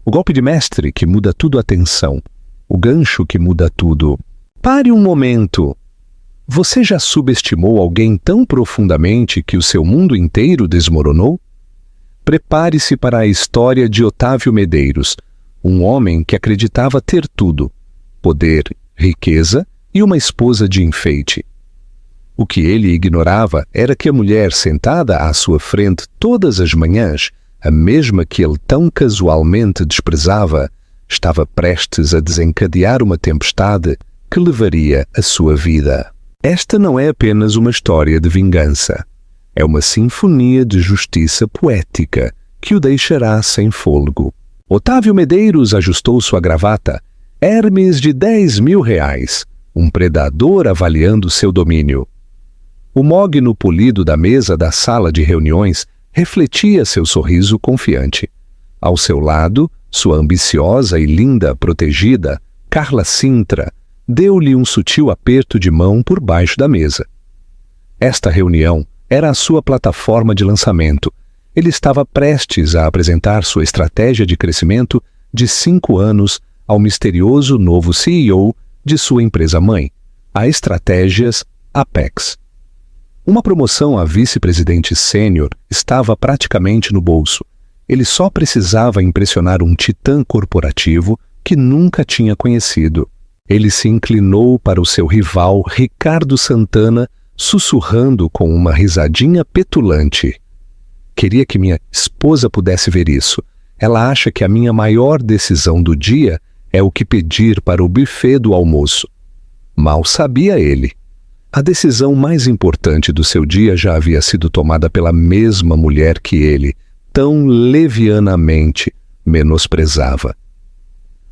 O golpe de mestre que muda tudo a atenção. O gancho que muda tudo. Pare um momento. Você já subestimou alguém tão profundamente que o seu mundo inteiro desmoronou? Prepare-se para a história de Otávio Medeiros, um homem que acreditava ter tudo: poder, riqueza e uma esposa de enfeite. O que ele ignorava era que a mulher sentada à sua frente todas as manhãs, a mesma que ele tão casualmente desprezava, estava prestes a desencadear uma tempestade que levaria a sua vida. Esta não é apenas uma história de vingança. É uma sinfonia de justiça poética que o deixará sem fôlego. Otávio Medeiros ajustou sua gravata. Hermes de R$10.000, um predador avaliando seu domínio. O mogno polido da mesa da sala de reuniões refletia seu sorriso confiante. Ao seu lado, sua ambiciosa e linda protegida, Carla Sintra, deu-lhe um sutil aperto de mão por baixo da mesa. Esta reunião era a sua plataforma de lançamento. Ele estava prestes a apresentar sua estratégia de crescimento de 5 anos ao misterioso novo CEO de sua empresa-mãe, a Estratégias Apex. Uma promoção a vice-presidente sênior estava praticamente no bolso. Ele só precisava impressionar um titã corporativo que nunca tinha conhecido. Ele se inclinou para o seu rival Ricardo Santana, sussurrando com uma risadinha petulante. Queria que minha esposa pudesse ver isso. Ela acha que a minha maior decisão do dia é o que pedir para o buffet do almoço. Mal sabia ele. A decisão mais importante do seu dia já havia sido tomada pela mesma mulher que ele, tão levianamente, menosprezava.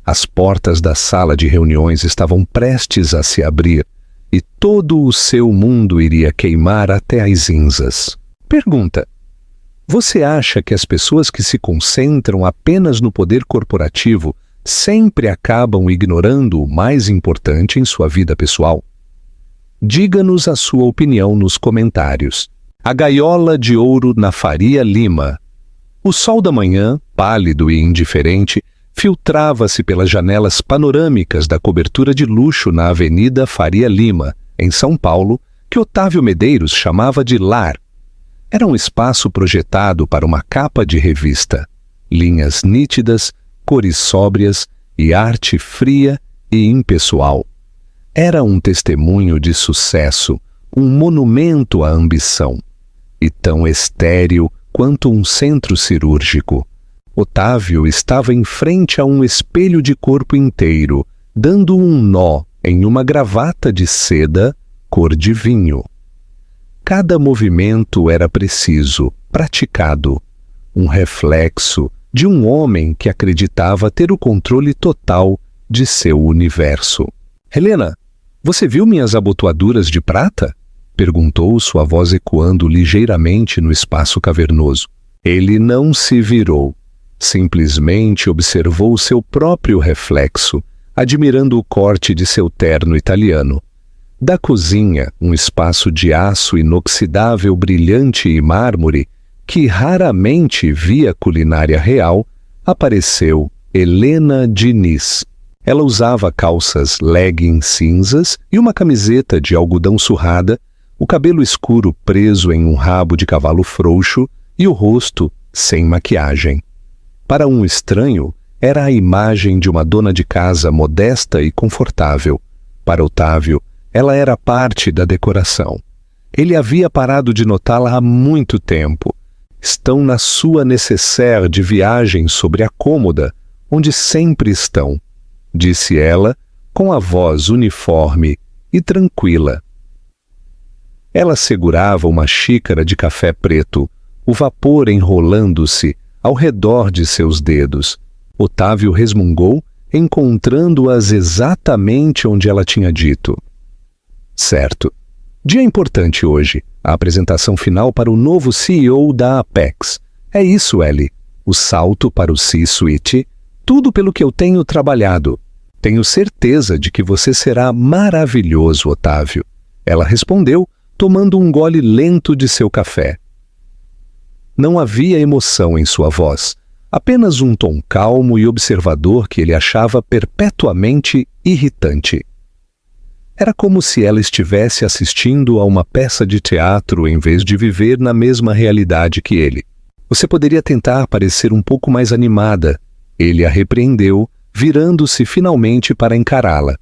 As portas da sala de reuniões estavam prestes a se abrir e todo o seu mundo iria queimar até as cinzas. Pergunta: você acha que as pessoas que se concentram apenas no poder corporativo sempre acabam ignorando o mais importante em sua vida pessoal? Diga-nos a sua opinião nos comentários. A gaiola de ouro na Faria Lima. O sol da manhã, pálido e indiferente, filtrava-se pelas janelas panorâmicas da cobertura de luxo na Avenida Faria Lima, em São Paulo, que Otávio Medeiros chamava de lar. Era um espaço projetado para uma capa de revista. Linhas nítidas, cores sóbrias e arte fria e impessoal. Era um testemunho de sucesso, um monumento à ambição. E tão estéril quanto um centro cirúrgico. Otávio estava em frente a um espelho de corpo inteiro, dando um nó em uma gravata de seda cor de vinho. Cada movimento era preciso, praticado, um reflexo de um homem que acreditava ter o controle total de seu universo. Helena, você viu minhas abotoaduras de prata? Perguntou sua voz ecoando ligeiramente no espaço cavernoso. Ele não se virou. Simplesmente observou seu próprio reflexo, admirando o corte de seu terno italiano. Da cozinha, um espaço de aço inoxidável brilhante e mármore, que raramente via culinária real, apareceu Helena Diniz. Ela usava calças legging cinzas e uma camiseta de algodão surrada, o cabelo escuro preso em um rabo de cavalo frouxo e o rosto sem maquiagem. Para um estranho, era a imagem de uma dona de casa modesta e confortável. Para Otávio, ela era parte da decoração. Ele havia parado de notá-la há muito tempo. Estão na sua nécessaire de viagem sobre a cômoda, onde sempre estão, disse ela, com a voz uniforme e tranquila. Ela segurava uma xícara de café preto, o vapor enrolando-se ao redor de seus dedos. Otávio resmungou, encontrando-as exatamente onde ela tinha dito. Certo. Dia importante hoje, a apresentação final para o novo CEO da Apex. É isso, Ellie. O salto para o C-Suite, tudo pelo que eu tenho trabalhado. Tenho certeza de que você será maravilhoso, Otávio. Ela respondeu, tomando um gole lento de seu café. Não havia emoção em sua voz, Apenas um tom calmo e observador que ele achava perpetuamente irritante. Era como se ela estivesse assistindo a uma peça de teatro em vez de viver na mesma realidade que ele. Você poderia tentar parecer um pouco mais animada. Ele a repreendeu, virando-se finalmente para encará-la.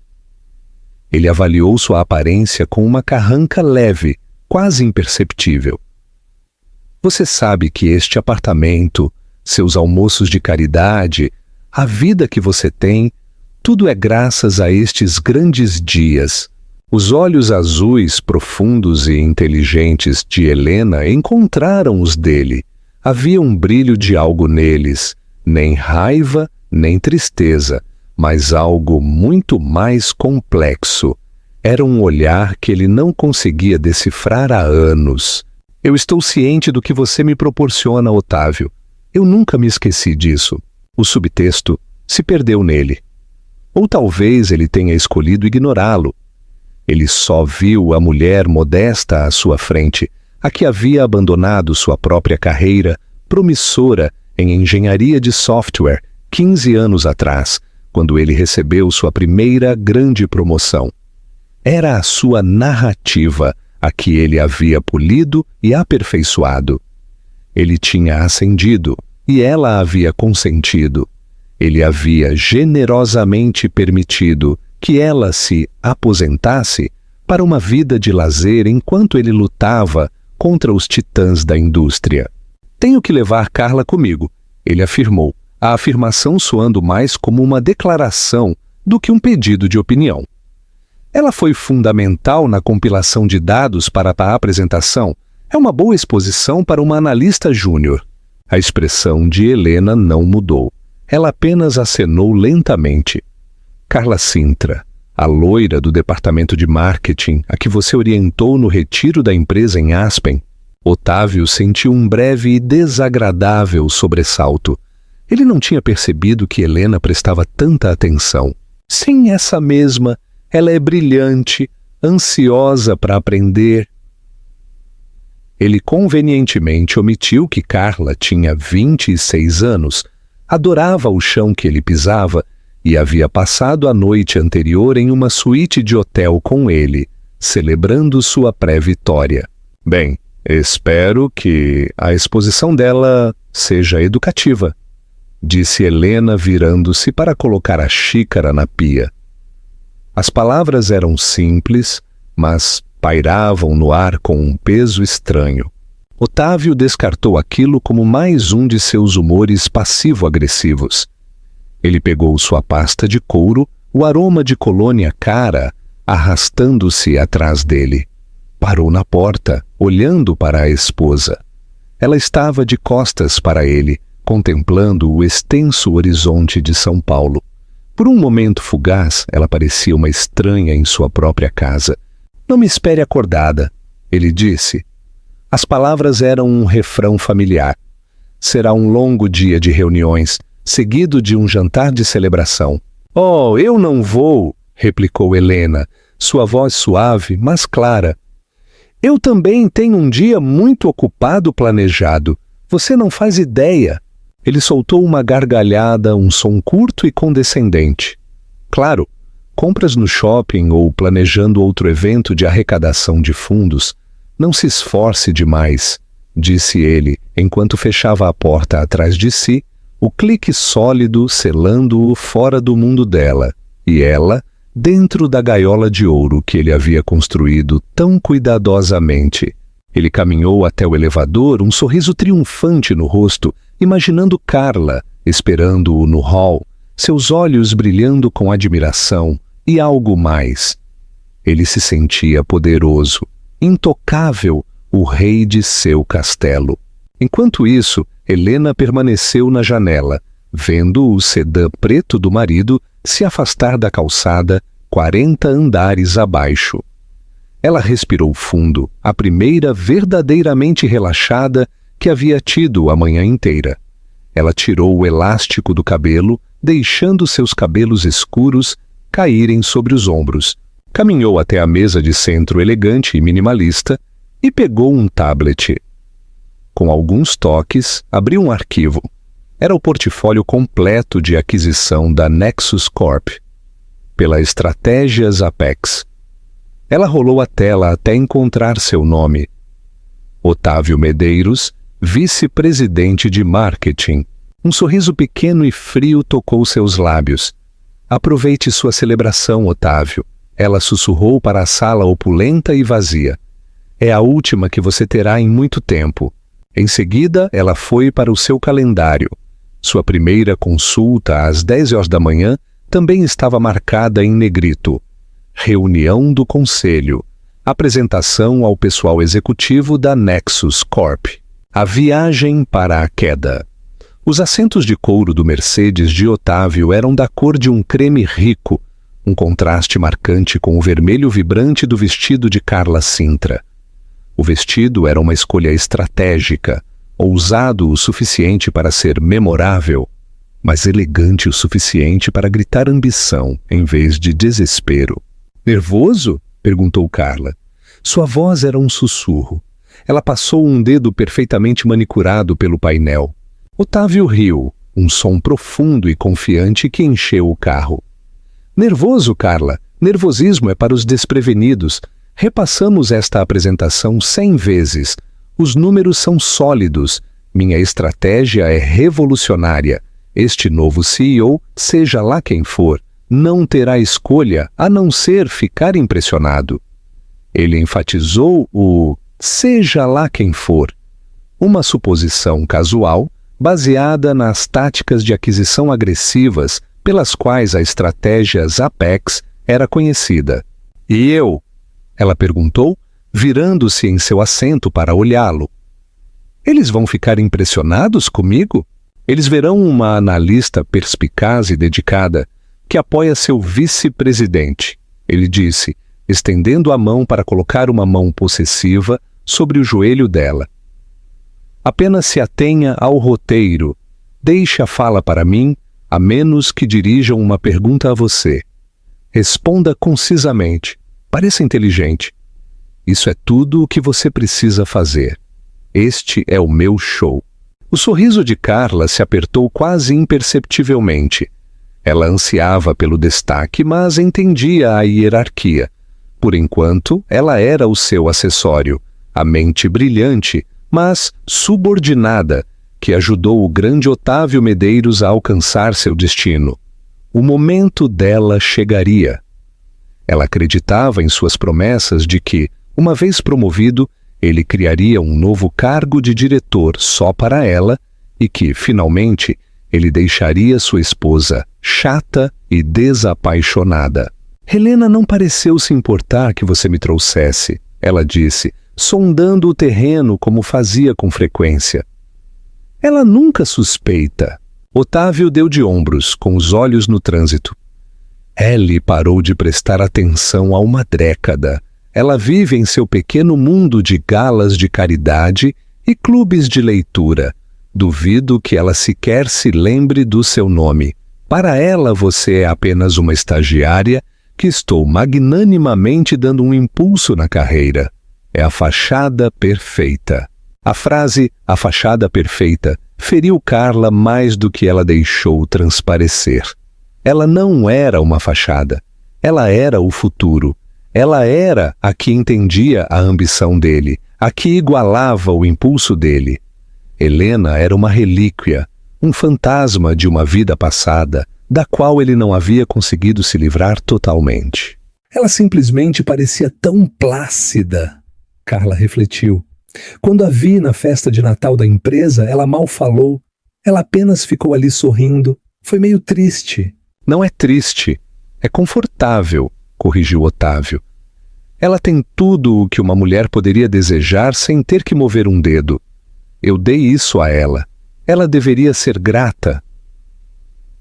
Ele avaliou sua aparência com uma carranca leve, quase imperceptível. Você sabe que este apartamento, seus almoços de caridade, a vida que você tem, tudo é graças a estes grandes dias. Os olhos azuis, profundos e inteligentes de Helena encontraram os dele. Havia um brilho de algo neles, nem raiva, nem tristeza, mas algo muito mais complexo. Era um olhar que ele não conseguia decifrar há anos. Eu estou ciente do que você me proporciona, Otávio. Eu nunca me esqueci disso. O subtexto se perdeu nele. Ou talvez ele tenha escolhido ignorá-lo. Ele só viu a mulher modesta à sua frente, a que havia abandonado sua própria carreira promissora em engenharia de software 15 anos atrás, quando ele recebeu sua primeira grande promoção. Era a sua narrativa a que ele havia polido e aperfeiçoado. Ele tinha ascendido e ela havia consentido. Ele havia generosamente permitido que ela se aposentasse para uma vida de lazer enquanto ele lutava contra os titãs da indústria. Tenho que levar Carla comigo, ele afirmou, a afirmação soando mais como uma declaração do que um pedido de opinião. Ela foi fundamental na compilação de dados para a apresentação. É uma boa exposição para uma analista júnior. A expressão de Helena não mudou. Ela apenas acenou lentamente. Carla Sintra, a loira do departamento de marketing, a que você orientou no retiro da empresa em Aspen. Otávio sentiu um breve e desagradável sobressalto. Ele não tinha percebido que Helena prestava tanta atenção. Sim, essa mesma. Ela é brilhante, ansiosa para aprender. Ele convenientemente omitiu que Carla tinha 26 anos, adorava o chão que ele pisava e havia passado a noite anterior em uma suíte de hotel com ele, celebrando sua pré-vitória. Bem, espero que a exposição dela seja educativa, disse Helena virando-se para colocar a xícara na pia. As palavras eram simples, mas pairavam no ar com um peso estranho. Otávio descartou aquilo como mais um de seus humores passivo-agressivos. Ele pegou sua pasta de couro, o aroma de colônia cara, arrastando-se atrás dele. Parou na porta, olhando para a esposa. Ela estava de costas para ele, contemplando o extenso horizonte de São Paulo. Por um momento fugaz, ela parecia uma estranha em sua própria casa. Não me espere acordada, ele disse. As palavras eram um refrão familiar. Será um longo dia de reuniões, seguido de um jantar de celebração. Oh, eu não vou, replicou Helena, sua voz suave, mas clara. Eu também tenho um dia muito ocupado planejado. Você não faz ideia. Ele soltou uma gargalhada, um som curto e condescendente. Claro, compras no shopping ou planejando outro evento de arrecadação de fundos. Não se esforce demais, disse ele, enquanto fechava a porta atrás de si, o clique sólido selando-o fora do mundo dela, e ela, dentro da gaiola de ouro que ele havia construído tão cuidadosamente. Ele caminhou até o elevador, um sorriso triunfante no rosto, imaginando Carla, esperando-o no hall, seus olhos brilhando com admiração e algo mais. Ele se sentia poderoso, intocável, o rei de seu castelo. Enquanto isso, Helena permaneceu na janela, vendo o sedã preto do marido se afastar da calçada 40 andares abaixo. Ela respirou fundo, a primeira verdadeiramente relaxada que havia tido a manhã inteira. Ela tirou o elástico do cabelo, deixando seus cabelos escuros caírem sobre os ombros. Caminhou até a mesa de centro elegante e minimalista e pegou um tablet. Com alguns toques, abriu um arquivo. Era o portfólio completo de aquisição da Nexus Corp, pela Estratégias Apex. Ela rolou a tela até encontrar seu nome. Otávio Medeiros, vice-presidente de marketing. Um sorriso pequeno e frio tocou seus lábios. Aproveite sua celebração, Otávio. Ela sussurrou para a sala opulenta e vazia. É a última que você terá em muito tempo. Em seguida, ela foi para o seu calendário. Sua primeira consulta às 10 horas da manhã também estava marcada em negrito. Reunião do Conselho. Apresentação ao pessoal executivo da Nexus Corp. A viagem para a queda. Os assentos de couro do Mercedes de Otávio eram da cor de um creme rico, um contraste marcante com o vermelho vibrante do vestido de Carla Sintra. O vestido era uma escolha estratégica, ousado o suficiente para ser memorável, mas elegante o suficiente para gritar ambição em vez de desespero. Nervoso? Perguntou Carla. Sua voz era um sussurro. Ela passou um dedo perfeitamente manicurado pelo painel. Otávio riu, um som profundo e confiante que encheu o carro. Nervoso, Carla. Nervosismo é para os desprevenidos. Repassamos esta apresentação 100 vezes. Os números são sólidos. Minha estratégia é revolucionária. Este novo CEO, seja lá quem for, não terá escolha a não ser ficar impressionado. Ele enfatizou o seja lá quem for, uma suposição casual baseada nas táticas de aquisição agressivas pelas quais a Estratégias Apex era conhecida. E eu? Ela perguntou, virando-se em seu assento para olhá-lo. Eles vão ficar impressionados comigo? Eles verão uma analista perspicaz e dedicada que apoia seu vice-presidente, ele disse, estendendo a mão para colocar uma mão possessiva sobre o joelho dela. Apenas se atenha ao roteiro. Deixe a fala para mim, a menos que dirijam uma pergunta a você. Responda concisamente. Pareça inteligente. Isso é tudo o que você precisa fazer. Este é o meu show. O sorriso de Carla se apertou quase imperceptivelmente. Ela ansiava pelo destaque, mas entendia a hierarquia. Por enquanto, ela era o seu acessório, a mente brilhante, mas subordinada, que ajudou o grande Otávio Medeiros a alcançar seu destino. O momento dela chegaria. Ela acreditava em suas promessas de que, uma vez promovido, ele criaria um novo cargo de diretor só para ela e que, finalmente, ele deixaria sua esposa chata e desapaixonada. Helena não pareceu se importar que você me trouxesse, ela disse, sondando o terreno como fazia com frequência. Ela nunca suspeita. Otávio deu de ombros, com os olhos no trânsito. Ellie parou de prestar atenção há uma década. Ela vive em seu pequeno mundo de galas de caridade e clubes de leitura. Duvido que ela sequer se lembre do seu nome. Para ela, você é apenas uma estagiária que estou magnanimamente dando um impulso na carreira. É a fachada perfeita. A frase "a fachada perfeita" feriu Carla mais do que ela deixou transparecer. Ela não era uma fachada. Ela era o futuro. Ela era a que entendia a ambição dele, a que igualava o impulso dele. Helena era uma relíquia, um fantasma de uma vida passada, da qual ele não havia conseguido se livrar totalmente. Ela simplesmente parecia tão plácida, Carla refletiu. Quando a vi na festa de Natal da empresa, ela mal falou. Ela apenas ficou ali sorrindo. Foi meio triste. Não é triste, é confortável, corrigiu Otávio. Ela tem tudo o que uma mulher poderia desejar sem ter que mover um dedo. Eu dei isso a ela. Ela deveria ser grata.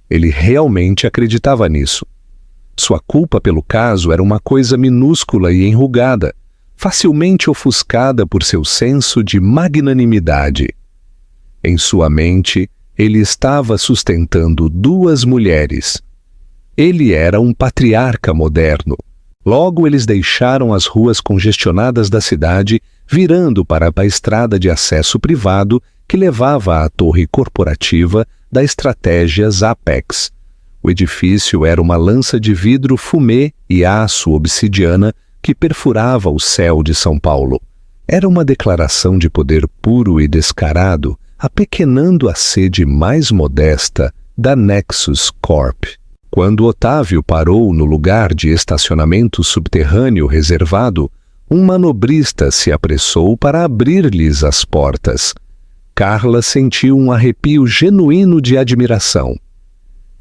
Ele realmente acreditava nisso. Sua culpa pelo caso era uma coisa minúscula e enrugada, facilmente ofuscada por seu senso de magnanimidade. Em sua mente, ele estava sustentando duas mulheres. Ele era um patriarca moderno. Logo eles deixaram as ruas congestionadas da cidade, virando para a estrada de acesso privado que levava à torre corporativa da Estratégias Apex. O edifício era uma lança de vidro fumê e aço obsidiana que perfurava o céu de São Paulo. Era uma declaração de poder puro e descarado, apequenando a sede mais modesta da Nexus Corp. Quando Otávio parou no lugar de estacionamento subterrâneo reservado, um manobrista se apressou para abrir-lhes as portas. Carla sentiu um arrepio genuíno de admiração.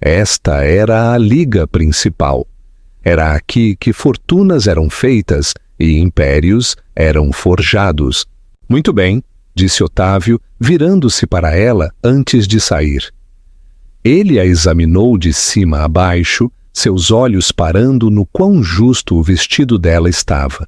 Esta era a liga principal. Era aqui que fortunas eram feitas e impérios eram forjados. Muito bem, disse Otávio, virando-se para ela antes de sair. Ele a examinou de cima a baixo, seus olhos parando no quão justo o vestido dela estava.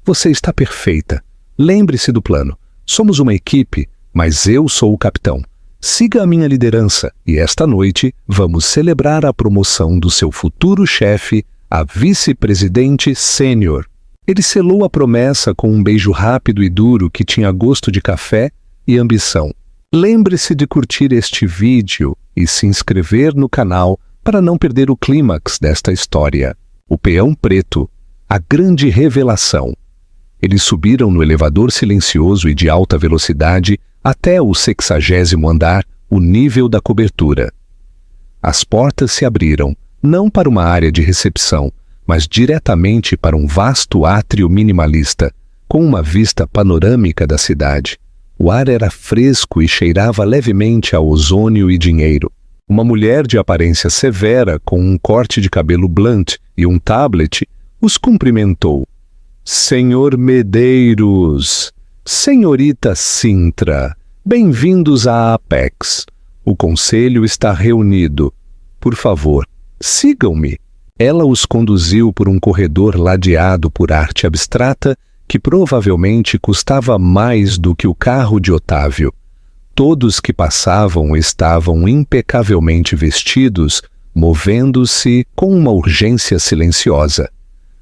Você está perfeita. Lembre-se do plano. Somos uma equipe, mas eu sou o capitão. Siga a minha liderança e esta noite vamos celebrar a promoção do seu futuro chefe a vice-presidente sênior. Ele selou a promessa com um beijo rápido e duro que tinha gosto de café e ambição. Lembre-se de curtir este vídeo e se inscrever no canal para não perder o clímax desta história. O peão preto, a grande revelação. Eles subiram no elevador silencioso e de alta velocidade até o 60º andar, o nível da cobertura. As portas se abriram, não para uma área de recepção, mas diretamente para um vasto átrio minimalista, com uma vista panorâmica da cidade. O ar era fresco e cheirava levemente a ozônio e dinheiro. Uma mulher de aparência severa, com um corte de cabelo blunt e um tablet, os cumprimentou. Senhor Medeiros, senhorita Sintra, bem-vindos à Apex. O conselho está reunido. Por favor, sigam-me. Ela os conduziu por um corredor ladeado por arte abstrata que provavelmente custava mais do que o carro de Otávio. Todos que passavam estavam impecavelmente vestidos, movendo-se com uma urgência silenciosa.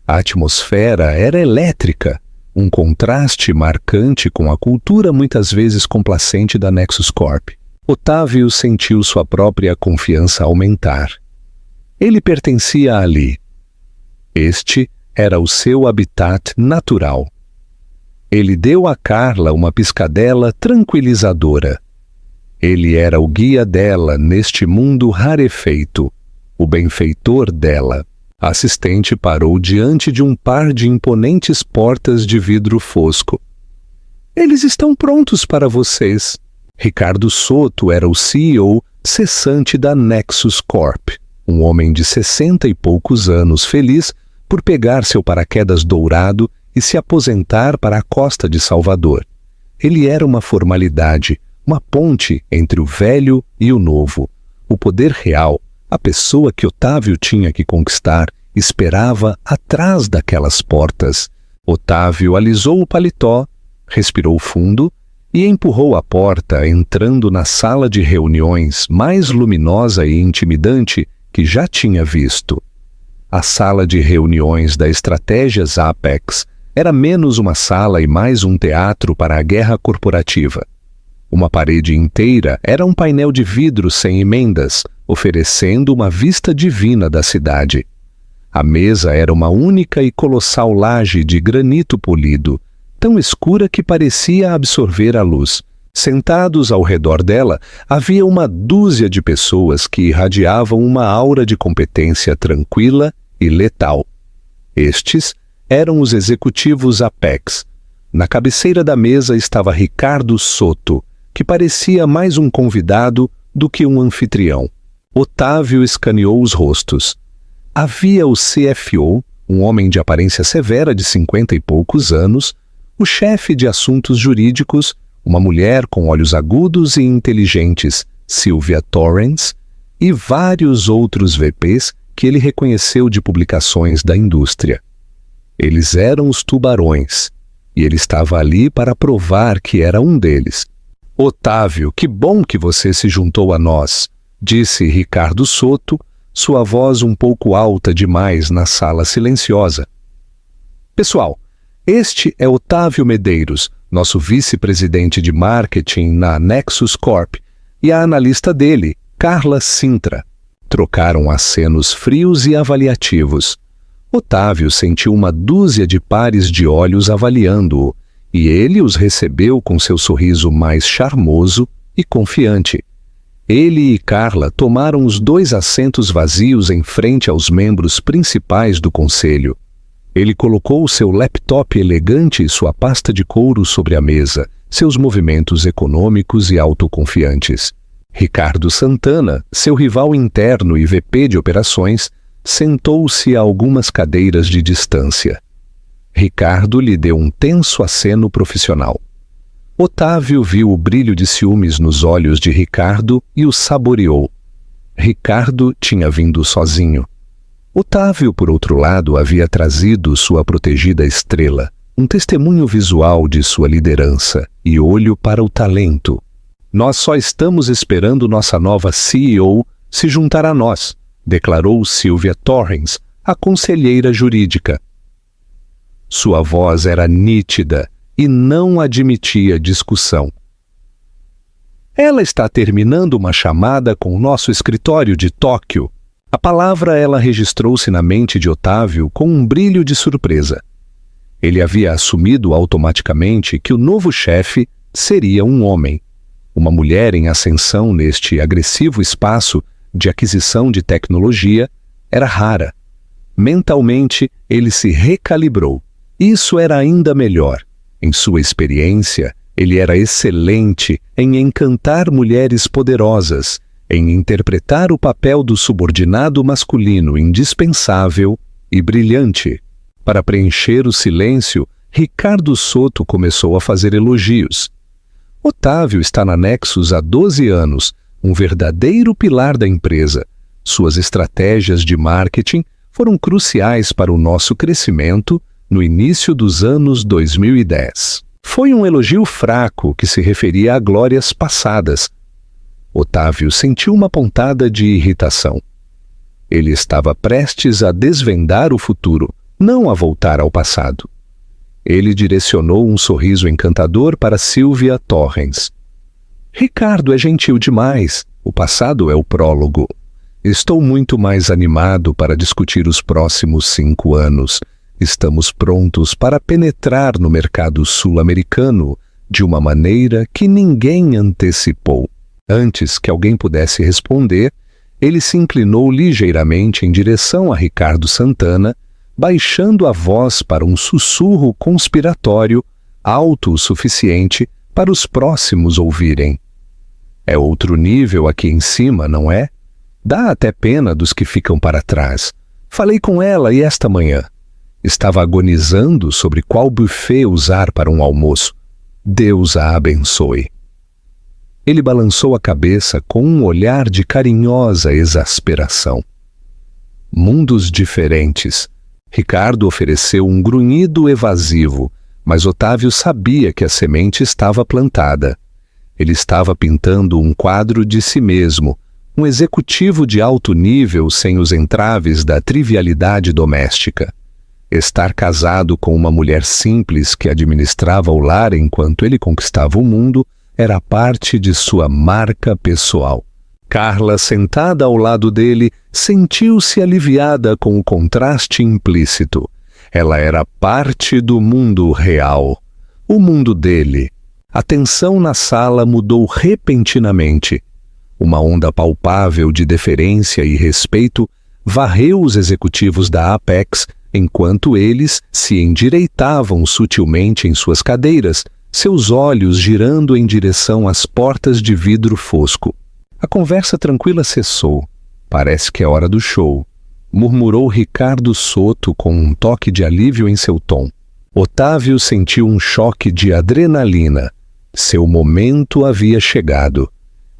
A atmosfera era elétrica, um contraste marcante com a cultura muitas vezes complacente da Nexus Corp. Otávio sentiu sua própria confiança aumentar. Ele pertencia ali. Este era o seu habitat natural. Ele deu a Carla uma piscadela tranquilizadora. Ele era o guia dela neste mundo rarefeito, o benfeitor dela. A assistente parou diante de um par de imponentes portas de vidro fosco. Eles estão prontos para vocês. Ricardo Soto era o CEO cessante da Nexus Corp, um homem de 60 e poucos anos feliz por pegar seu paraquedas dourado e se aposentar para a costa de Salvador. Ele era uma formalidade, uma ponte entre o velho e o novo. O poder real, a pessoa que Otávio tinha que conquistar, esperava atrás daquelas portas. Otávio alisou o paletó, respirou fundo e empurrou a porta, entrando na sala de reuniões mais luminosa e intimidante que já tinha visto. A sala de reuniões da Estratégias Apex era menos uma sala e mais um teatro para a guerra corporativa. Uma parede inteira era um painel de vidro sem emendas, oferecendo uma vista divina da cidade. A mesa era uma única e colossal laje de granito polido, tão escura que parecia absorver a luz. Sentados ao redor dela, havia uma dúzia de pessoas que irradiavam uma aura de competência tranquila e letal. Estes eram os executivos Apex. Na cabeceira da mesa estava Ricardo Soto, que parecia mais um convidado do que um anfitrião. Otávio escaneou os rostos. Havia o CFO, um homem de aparência severa de 50 e poucos anos, o chefe de assuntos jurídicos, uma mulher com olhos agudos e inteligentes, Sylvia Torrance, e vários outros VPs que ele reconheceu de publicações da indústria. Eles eram os tubarões, e ele estava ali para provar que era um deles. Otávio, que bom que você se juntou a nós, disse Ricardo Soto, sua voz um pouco alta demais na sala silenciosa. Pessoal, este é Otávio Medeiros, nosso vice-presidente de marketing na Nexus Corp, e a analista dele, Carla Sintra. Trocaram acenos frios e avaliativos. Otávio sentiu uma dúzia de pares de olhos avaliando-o, e ele os recebeu com seu sorriso mais charmoso e confiante. Ele e Carla tomaram os 2 assentos vazios em frente aos membros principais do conselho. Ele colocou o seu laptop elegante e sua pasta de couro sobre a mesa, seus movimentos econômicos e autoconfiantes. Ricardo Santana, seu rival interno e VP de operações, sentou-se a algumas cadeiras de distância. Ricardo lhe deu um tenso aceno profissional. Otávio viu o brilho de ciúmes nos olhos de Ricardo e o saboreou. Ricardo tinha vindo sozinho. Otávio, por outro lado, havia trazido sua protegida estrela, um testemunho visual de sua liderança e olho para o talento. Nós só estamos esperando nossa nova CEO se juntar a nós, declarou Sylvia Torrens, a conselheira jurídica. Sua voz era nítida e não admitia discussão. Ela está terminando uma chamada com o nosso escritório de Tóquio. A palavra ela registrou-se na mente de Otávio com um brilho de surpresa. Ele havia assumido automaticamente que o novo chefe seria um homem. Uma mulher em ascensão neste agressivo espaço de aquisição de tecnologia era rara. Mentalmente, ele se recalibrou. Isso era ainda melhor. Em sua experiência, ele era excelente em encantar mulheres poderosas, em interpretar o papel do subordinado masculino indispensável e brilhante. Para preencher o silêncio, Ricardo Soto começou a fazer elogios. Otávio está na Nexus há 12 anos, um verdadeiro pilar da empresa. Suas estratégias de marketing foram cruciais para o nosso crescimento no início dos anos 2010. Foi um elogio fraco que se referia a glórias passadas. Otávio sentiu uma pontada de irritação. Ele estava prestes a desvendar o futuro, não a voltar ao passado. Ele direcionou um sorriso encantador para Sylvia Torrens. Ricardo é gentil demais. O passado é o prólogo. Estou muito mais animado para discutir os próximos 5 anos. Estamos prontos para penetrar no mercado sul-americano de uma maneira que ninguém antecipou. Antes que alguém pudesse responder, ele se inclinou ligeiramente em direção a Ricardo Santana, baixando a voz para um sussurro conspiratório, alto o suficiente para os próximos ouvirem. É outro nível aqui em cima, não é? Dá até pena dos que ficam para trás. Falei com ela e esta manhã. Estava agonizando sobre qual buffet usar para um almoço. Deus a abençoe. Ele balançou a cabeça com um olhar de carinhosa exasperação. Mundos diferentes. Ricardo ofereceu um grunhido evasivo, mas Otávio sabia que a semente estava plantada. Ele estava pintando um quadro de si mesmo, um executivo de alto nível sem os entraves da trivialidade doméstica. Estar casado com uma mulher simples que administrava o lar enquanto ele conquistava o mundo era parte de sua marca pessoal. Carla, sentada ao lado dele, sentiu-se aliviada com o contraste implícito. Ela era parte do mundo real, o mundo dele. A tensão na sala mudou repentinamente. Uma onda palpável de deferência e respeito varreu os executivos da Apex enquanto eles se endireitavam sutilmente em suas cadeiras, seus olhos girando em direção às portas de vidro fosco. A conversa tranquila cessou. Parece que é hora do show, murmurou Ricardo Soto com um toque de alívio em seu tom. Otávio sentiu um choque de adrenalina. Seu momento havia chegado.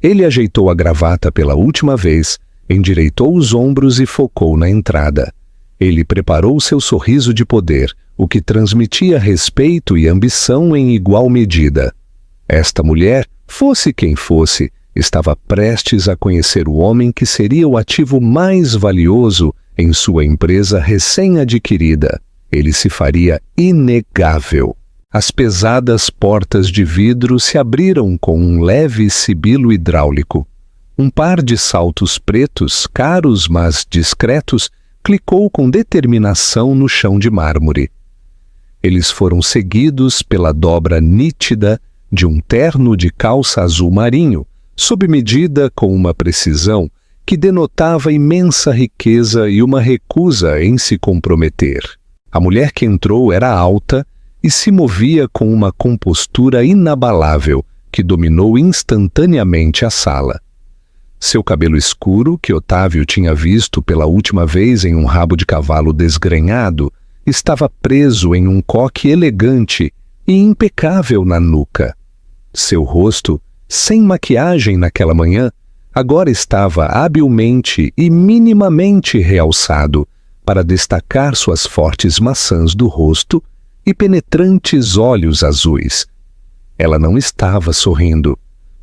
Ele ajeitou a gravata pela última vez, endireitou os ombros e focou na entrada. Ele preparou seu sorriso de poder, o que transmitia respeito e ambição em igual medida. Esta mulher, fosse quem fosse, estava prestes a conhecer o homem que seria o ativo mais valioso em sua empresa recém-adquirida. Ele se faria inegável. As pesadas portas de vidro se abriram com um leve sibilo hidráulico. Um par de saltos pretos, caros mas discretos, clicou com determinação no chão de mármore. Eles foram seguidos pela dobra nítida de um terno de calça azul marinho, sob medida com uma precisão que denotava imensa riqueza e uma recusa em se comprometer. A mulher que entrou era alta e se movia com uma compostura inabalável que dominou instantaneamente a sala. Seu cabelo escuro, que Otávio tinha visto pela última vez em um rabo de cavalo desgrenhado, estava preso em um coque elegante e impecável na nuca. Seu rosto, sem maquiagem naquela manhã, agora estava habilmente e minimamente realçado para destacar suas fortes maçãs do rosto e penetrantes olhos azuis. Ela não estava sorrindo.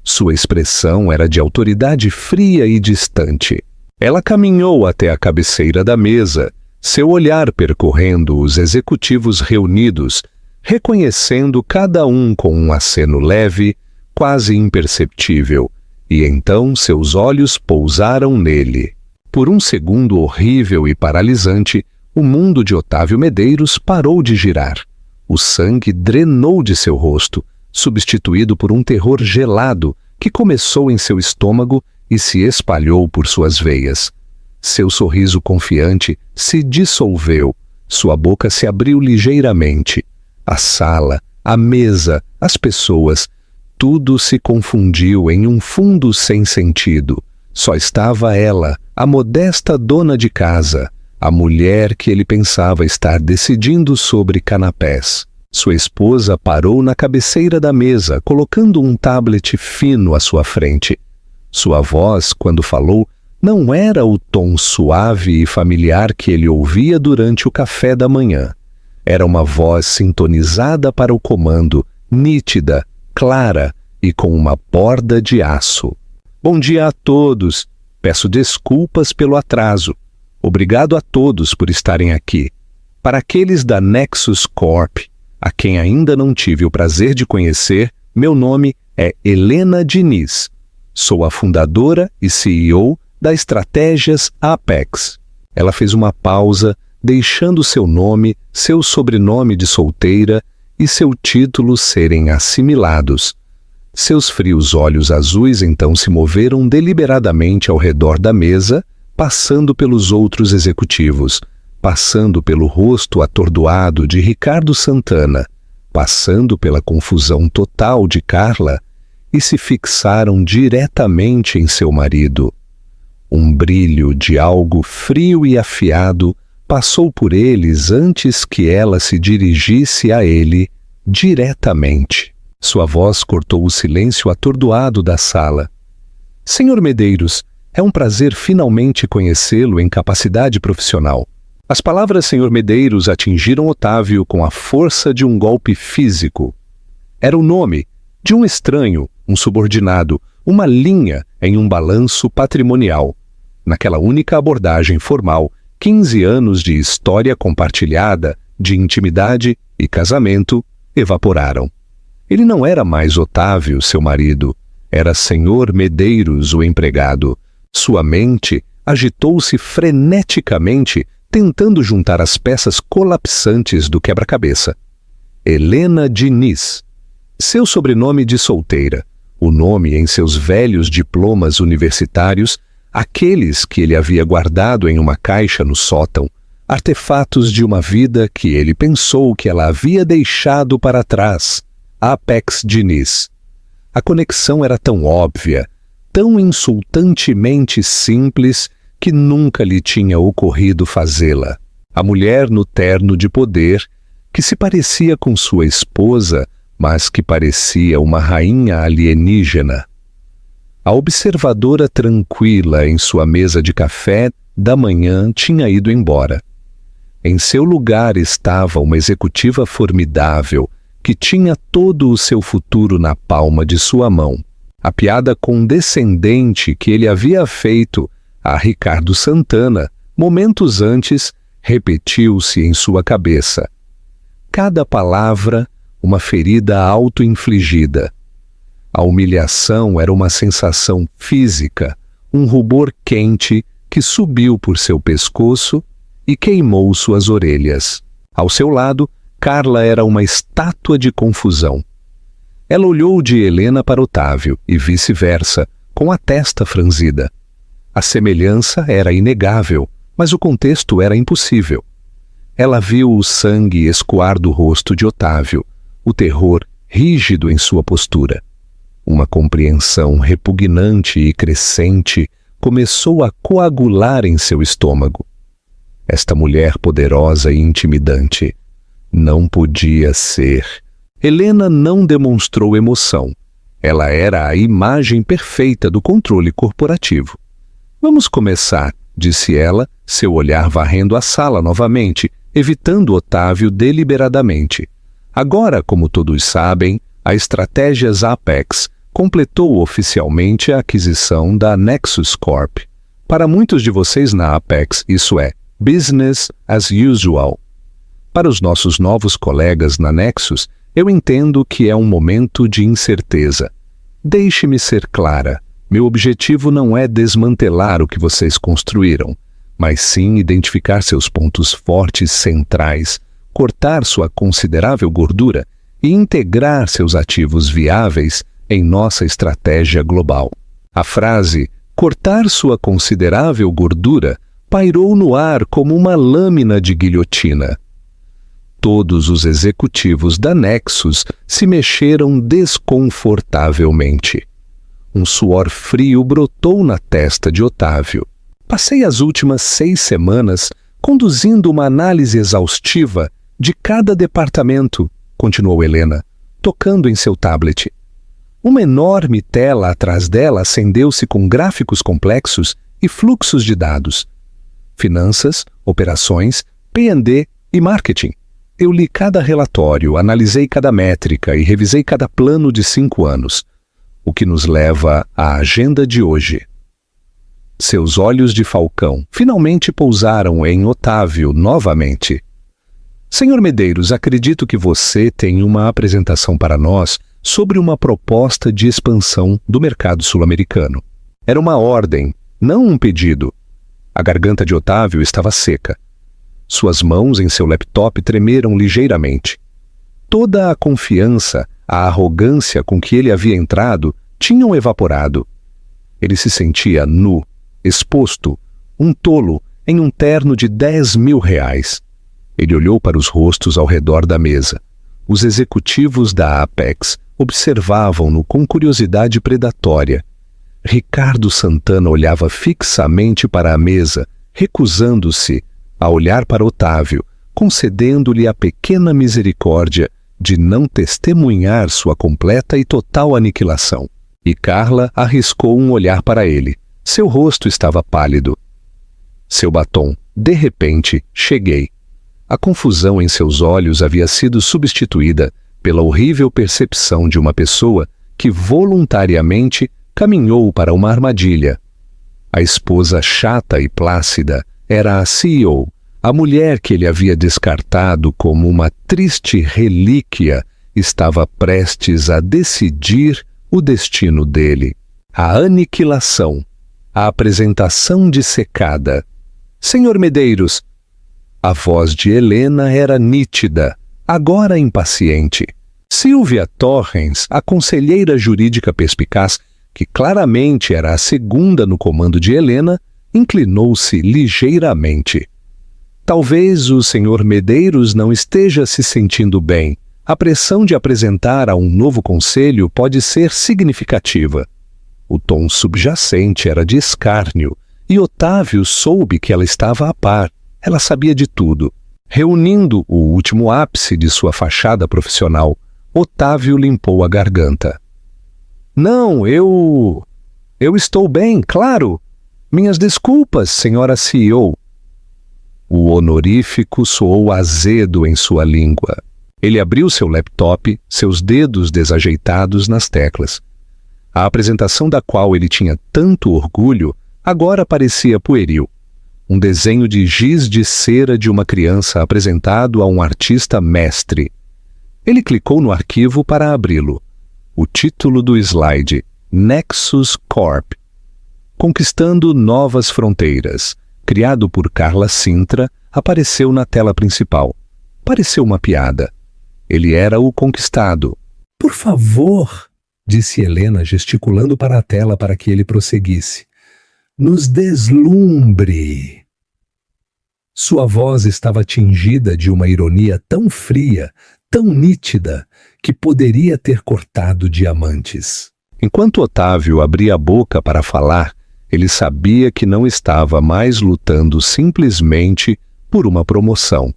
Sua expressão era de autoridade fria e distante. Ela caminhou até a cabeceira da mesa, seu olhar percorrendo os executivos reunidos, reconhecendo cada um com um aceno leve, quase imperceptível, e então seus olhos pousaram nele. Por um segundo horrível e paralisante, o mundo de Otávio Medeiros parou de girar. O sangue drenou de seu rosto, substituído por um terror gelado que começou em seu estômago e se espalhou por suas veias. Seu sorriso confiante se dissolveu, sua boca se abriu ligeiramente. A sala, a mesa, as pessoas, tudo se confundiu em um fundo sem sentido. Só estava ela, a modesta dona de casa, a mulher que ele pensava estar decidindo sobre canapés. Sua esposa parou na cabeceira da mesa, colocando um tablet fino à sua frente. Sua voz, quando falou, não era o tom suave e familiar que ele ouvia durante o café da manhã. Era uma voz sintonizada para o comando, nítida, clara e com uma borda de aço. Bom dia a todos. Peço desculpas pelo atraso. Obrigado a todos por estarem aqui. Para aqueles da Nexus Corp, a quem ainda não tive o prazer de conhecer, meu nome é Helena Diniz. Sou a fundadora e CEO da Estratégias Apex. Ela fez uma pausa, deixando seu nome, seu sobrenome de solteira e seu título serem assimilados. Seus frios olhos azuis então se moveram deliberadamente ao redor da mesa, passando pelos outros executivos, passando pelo rosto atordoado de Ricardo Santana, passando pela confusão total de Carla, e se fixaram diretamente em seu marido. Um brilho de algo frio e afiado passou por eles antes que ela se dirigisse a ele diretamente. Sua voz cortou o silêncio atordoado da sala. Senhor Medeiros, é um prazer finalmente conhecê-lo em capacidade profissional. As palavras Senhor Medeiros atingiram Otávio com a força de um golpe físico. Era o nome de um estranho, um subordinado, uma linha em um balanço patrimonial. Naquela única abordagem formal, 15 anos de história compartilhada, de intimidade e casamento, evaporaram. Ele não era mais Otávio, seu marido. Era Senhor Medeiros, o empregado. Sua mente agitou-se freneticamente, tentando juntar as peças colapsantes do quebra-cabeça. Helena Diniz. Seu sobrenome de solteira. O nome em seus velhos diplomas universitários, aqueles que ele havia guardado em uma caixa no sótão, artefatos de uma vida que ele pensou que ela havia deixado para trás. Apex Diniz. A conexão era tão óbvia, tão insultantemente simples, que nunca lhe tinha ocorrido fazê-la. A mulher no terno de poder, que se parecia com sua esposa, mas que parecia uma rainha alienígena. A observadora tranquila em sua mesa de café da manhã tinha ido embora. Em seu lugar estava uma executiva formidável, que tinha todo o seu futuro na palma de sua mão. A piada condescendente que ele havia feito a Ricardo Santana, momentos antes, repetiu-se em sua cabeça. Cada palavra, uma ferida auto-infligida. A humilhação era uma sensação física, um rubor quente que subiu por seu pescoço e queimou suas orelhas. Ao seu lado, Carla era uma estátua de confusão. Ela olhou de Helena para Otávio e vice-versa, com a testa franzida. A semelhança era inegável, mas o contexto era impossível. Ela viu o sangue escoar do rosto de Otávio, o terror rígido em sua postura. Uma compreensão repugnante e crescente começou a coagular em seu estômago. Esta mulher poderosa e intimidante não podia ser. Helena não demonstrou emoção. Ela era a imagem perfeita do controle corporativo. Vamos começar, disse ela, seu olhar varrendo a sala novamente, evitando Otávio deliberadamente. Agora, como todos sabem, a Estratégias Apex completou oficialmente a aquisição da Nexus Corp. Para muitos de vocês na Apex, isso é business as usual. Para os nossos novos colegas na Nexus, eu entendo que é um momento de incerteza. Deixe-me ser clara. Meu objetivo não é desmantelar o que vocês construíram, mas sim identificar seus pontos fortes centrais, cortar sua considerável gordura e integrar seus ativos viáveis em nossa estratégia global. A frase "cortar sua considerável gordura" pairou no ar como uma lâmina de guilhotina. Todos os executivos da Nexus se mexeram desconfortavelmente. Um suor frio brotou na testa de Otávio. Passei as últimas 6 semanas conduzindo uma análise exaustiva de cada departamento, continuou Helena, tocando em seu tablet. Uma enorme tela atrás dela acendeu-se com gráficos complexos e fluxos de dados. Finanças, operações, P&D e marketing. Eu li cada relatório, analisei cada métrica e revisei cada plano de 5 anos. O que nos leva à agenda de hoje. Seus olhos de falcão finalmente pousaram em Otávio novamente. Senhor Medeiros, acredito que você tem uma apresentação para nós sobre uma proposta de expansão do mercado sul-americano. Era uma ordem, não um pedido. A garganta de Otávio estava seca. Suas mãos em seu laptop tremeram ligeiramente. Toda a confiança, a arrogância com que ele havia entrado tinham evaporado. Ele se sentia nu, exposto, um tolo, em um terno de R$10.000. Ele olhou para os rostos ao redor da mesa. Os executivos da Apex observavam-no com curiosidade predatória. Ricardo Santana olhava fixamente para a mesa, recusando-se a olhar para Otávio, concedendo-lhe a pequena misericórdia de não testemunhar sua completa e total aniquilação. E Carla arriscou um olhar para ele. Seu rosto estava pálido. Seu batom, de repente, cheguei. A confusão em seus olhos havia sido substituída pela horrível percepção de uma pessoa que voluntariamente caminhou para uma armadilha. A esposa chata e plácida era a CEO, a mulher que ele havia descartado como uma triste relíquia estava prestes a decidir o destino dele. A aniquilação, a apresentação dissecada. Senhor Medeiros, a voz de Helena era nítida, agora impaciente. Silvia Torrens, a conselheira jurídica perspicaz, que claramente era a segunda no comando de Helena, inclinou-se ligeiramente. Talvez o senhor Medeiros não esteja se sentindo bem. A pressão de apresentar a um novo conselho pode ser significativa. O tom subjacente era de escárnio, e Otávio soube que ela estava a par. Ela sabia de tudo. Reunindo o último ápice de sua fachada profissional, Otávio limpou a garganta. Não, eu estou bem, claro. Minhas desculpas, senhora CEO. O honorífico soou azedo em sua língua. Ele abriu seu laptop, seus dedos desajeitados nas teclas. A apresentação da qual ele tinha tanto orgulho agora parecia pueril. Um desenho de giz de cera de uma criança apresentado a um artista mestre. Ele clicou no arquivo para abri-lo. O título do slide, Nexus Corp. Conquistando Novas Fronteiras, criado por Carla Sintra, apareceu na tela principal. Pareceu uma piada. Ele era o conquistado. Por favor, disse Helena, gesticulando para a tela para que ele prosseguisse. Nos deslumbre. Sua voz estava tingida de uma ironia tão fria, tão nítida, que poderia ter cortado diamantes. Enquanto Otávio abria a boca para falar, ele sabia que não estava mais lutando simplesmente por uma promoção.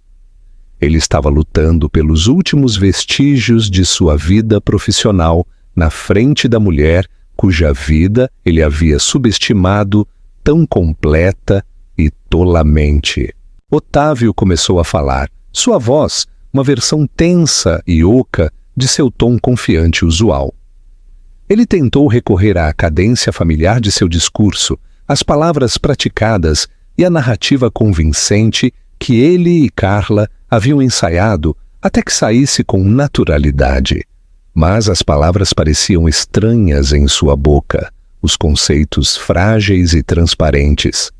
Ele estava lutando pelos últimos vestígios de sua vida profissional na frente da mulher cuja vida ele havia subestimado tão completa e tolamente. Otávio começou a falar. Sua voz, uma versão tensa e oca de seu tom confiante usual. Ele tentou recorrer à cadência familiar de seu discurso, às palavras praticadas e à narrativa convincente que ele e Carla haviam ensaiado até que saísse com naturalidade. Mas as palavras pareciam estranhas em sua boca, os conceitos frágeis e transparentes.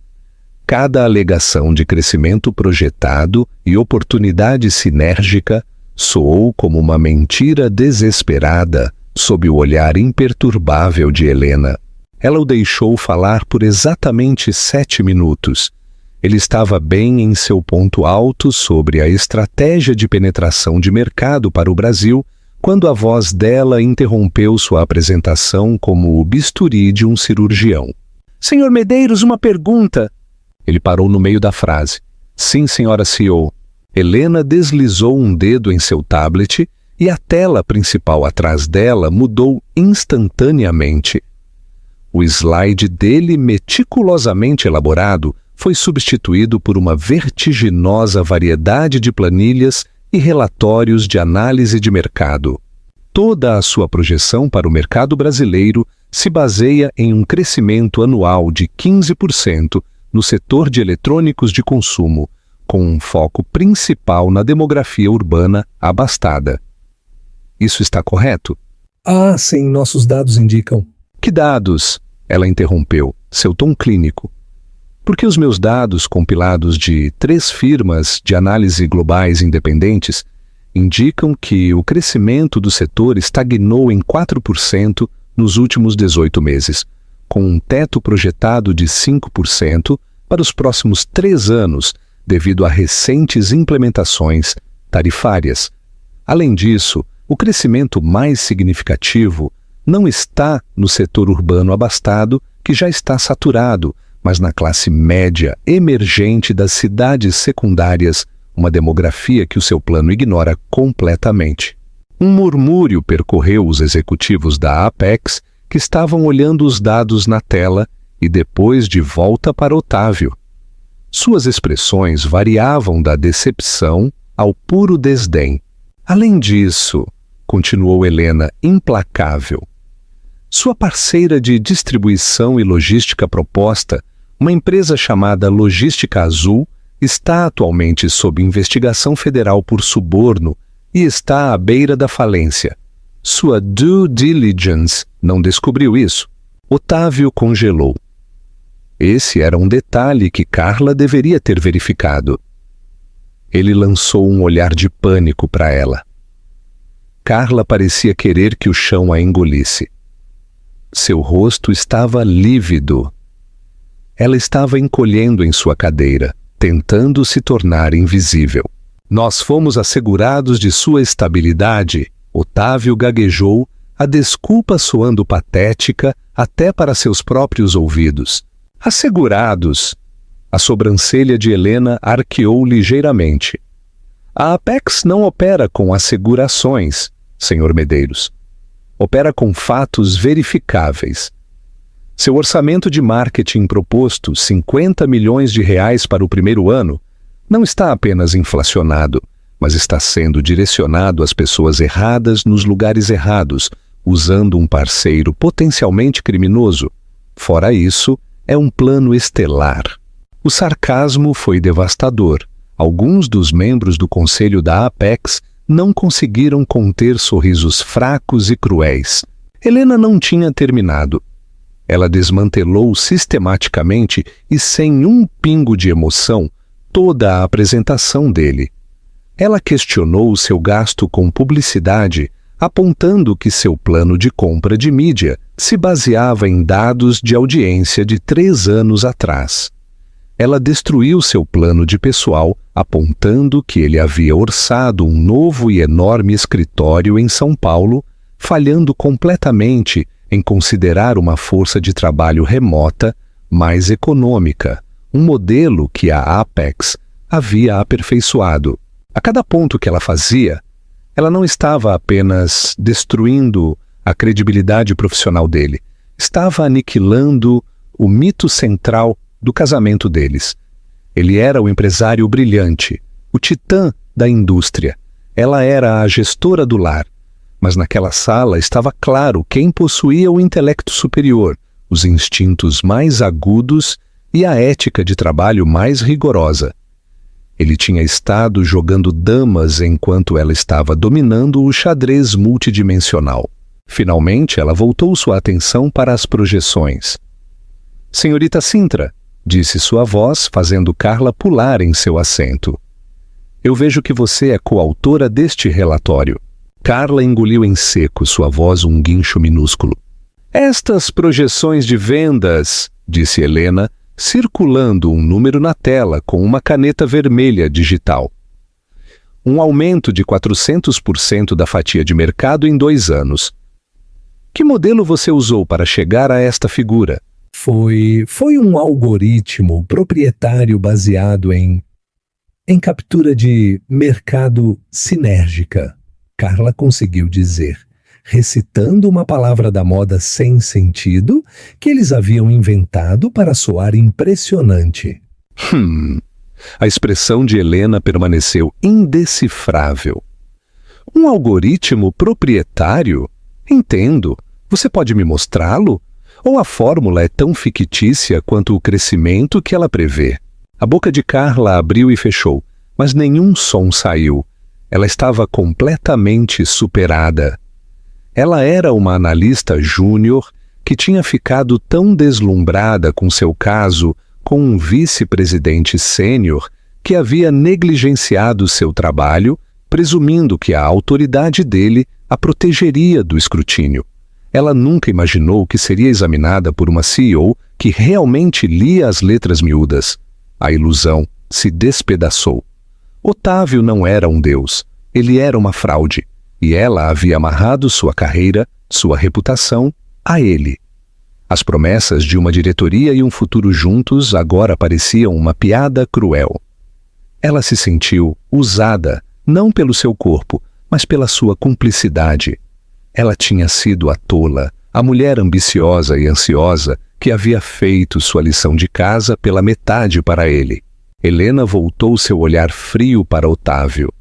Cada alegação de crescimento projetado e oportunidade sinérgica soou como uma mentira desesperada sob o olhar imperturbável de Helena. Ela o deixou falar por exatamente 7 minutos. Ele estava bem em seu ponto alto sobre a estratégia de penetração de mercado para o Brasil, quando a voz dela interrompeu sua apresentação como o bisturi de um cirurgião. Senhor Medeiros, uma pergunta. Ele parou no meio da frase. Sim, senhora CEO. Helena deslizou um dedo em seu tablet e a tela principal atrás dela mudou instantaneamente. O slide dele, meticulosamente elaborado, foi substituído por uma vertiginosa variedade de planilhas e relatórios de análise de mercado. Toda a sua projeção para o mercado brasileiro se baseia em um crescimento anual de 15% no setor de eletrônicos de consumo, com um foco principal na demografia urbana abastada. Isso está correto? Ah, sim, nossos dados indicam. Que dados? Ela interrompeu, seu tom clínico. Porque os meus dados, compilados de 3 firmas de análise globais independentes, indicam que o crescimento do setor estagnou em 4% nos últimos 18 meses, com um teto projetado de 5% para os próximos 3 anos, devido a recentes implementações tarifárias. Além disso, o crescimento mais significativo não está no setor urbano abastado, que já está saturado, mas na classe média emergente das cidades secundárias, uma demografia que o seu plano ignora completamente. Um murmúrio percorreu os executivos da Apex, que estavam olhando os dados na tela e depois de volta para Otávio. Suas expressões variavam da decepção ao puro desdém. Além disso, continuou Helena, implacável, sua parceira de distribuição e logística proposta, uma empresa chamada Logística Azul, está atualmente sob investigação federal por suborno e está à beira da falência. Sua due diligence não descobriu isso. Otávio congelou. Esse era um detalhe que Carla deveria ter verificado. Ele lançou um olhar de pânico para ela. Carla parecia querer que o chão a engolisse. Seu rosto estava lívido. Ela estava encolhendo em sua cadeira, tentando se tornar invisível. Nós fomos assegurados de sua estabilidade, Otávio gaguejou, a desculpa soando patética até para seus próprios ouvidos. Assegurados. A sobrancelha de Helena arqueou ligeiramente. A Apex não opera com assegurações, senhor Medeiros. Opera com fatos verificáveis. Seu orçamento de marketing proposto, 50 milhões de reais para o primeiro ano, não está apenas inflacionado, mas está sendo direcionado às pessoas erradas nos lugares errados, usando um parceiro potencialmente criminoso. Fora isso, é um plano estelar. O sarcasmo foi devastador. Alguns dos membros do conselho da Apex não conseguiram conter sorrisos fracos e cruéis. Helena não tinha terminado. Ela desmantelou sistematicamente e sem um pingo de emoção toda a apresentação dele. Ela questionou o seu gasto com publicidade, apontando que seu plano de compra de mídia se baseava em dados de audiência de 3 anos atrás. Ela destruiu seu plano de pessoal, apontando que ele havia orçado um novo e enorme escritório em São Paulo, falhando completamente em considerar uma força de trabalho remota mais econômica, um modelo que a Apex havia aperfeiçoado. A cada ponto que ela fazia, ela não estava apenas destruindo a credibilidade profissional dele, estava aniquilando o mito central do casamento deles. Ele era o empresário brilhante, o titã da indústria. Ela era a gestora do lar. Mas naquela sala estava claro quem possuía o intelecto superior, os instintos mais agudos e a ética de trabalho mais rigorosa. Ele tinha estado jogando damas enquanto ela estava dominando o xadrez multidimensional. Finalmente, ela voltou sua atenção para as projeções. Senhorita Sintra, disse sua voz, fazendo Carla pular em seu assento. Eu vejo que você é coautora deste relatório. Carla engoliu em seco, sua voz um guincho minúsculo. Estas projeções de vendas, disse Helena, circulando um número na tela com uma caneta vermelha digital. Um aumento de 400% da fatia de mercado em 2 anos. Que modelo você usou para chegar a esta figura? Foi um algoritmo proprietário baseado em captura de mercado sinérgica, Carla conseguiu dizer, recitando uma palavra da moda sem sentido que eles haviam inventado para soar impressionante. A expressão de Helena permaneceu indecifrável. Um algoritmo proprietário? Entendo. Você pode me mostrá-lo? Ou a fórmula é tão fictícia quanto o crescimento que ela prevê? A boca de Carla abriu e fechou, mas nenhum som saiu. Ela estava completamente superada. Ela era uma analista júnior que tinha ficado tão deslumbrada com seu caso com um vice-presidente sênior que havia negligenciado seu trabalho, presumindo que a autoridade dele a protegeria do escrutínio. Ela nunca imaginou que seria examinada por uma CEO que realmente lia as letras miúdas. A ilusão se despedaçou. Otávio não era um deus, ele era uma fraude, e ela havia amarrado sua carreira, sua reputação, a ele. As promessas de uma diretoria e um futuro juntos agora pareciam uma piada cruel. Ela se sentiu usada, não pelo seu corpo, mas pela sua cumplicidade. Ela tinha sido a tola, a mulher ambiciosa e ansiosa que havia feito sua lição de casa pela metade para ele. Helena voltou seu olhar frio para Otávio.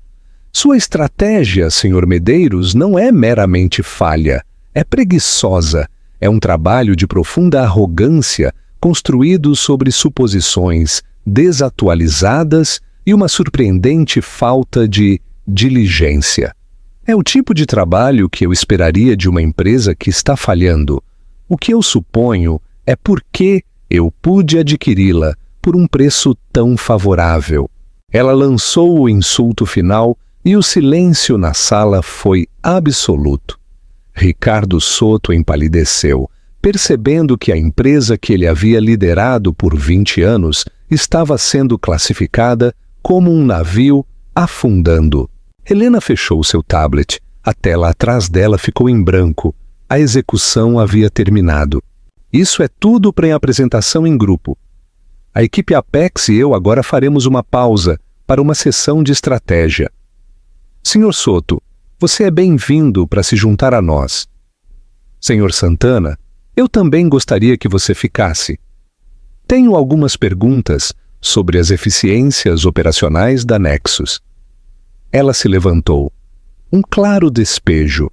Sua estratégia, Sr. Medeiros, não é meramente falha, é preguiçosa. É um trabalho de profunda arrogância construído sobre suposições desatualizadas e uma surpreendente falta de diligência. É o tipo de trabalho que eu esperaria de uma empresa que está falhando. O que eu suponho é por que eu pude adquiri-la por um preço tão favorável. Ela lançou o insulto final e o silêncio na sala foi absoluto. Ricardo Soto empalideceu, percebendo que a empresa que ele havia liderado por 20 anos estava sendo classificada como um navio afundando. Helena fechou seu tablet. A tela atrás dela ficou em branco. A execução havia terminado. Isso é tudo para a apresentação em grupo. A equipe Apex e eu agora faremos uma pausa para uma sessão de estratégia. Sr. Soto, você é bem-vindo para se juntar a nós. Sr. Santana, eu também gostaria que você ficasse. Tenho algumas perguntas sobre as eficiências operacionais da Nexus. Ela se levantou. Um claro despejo.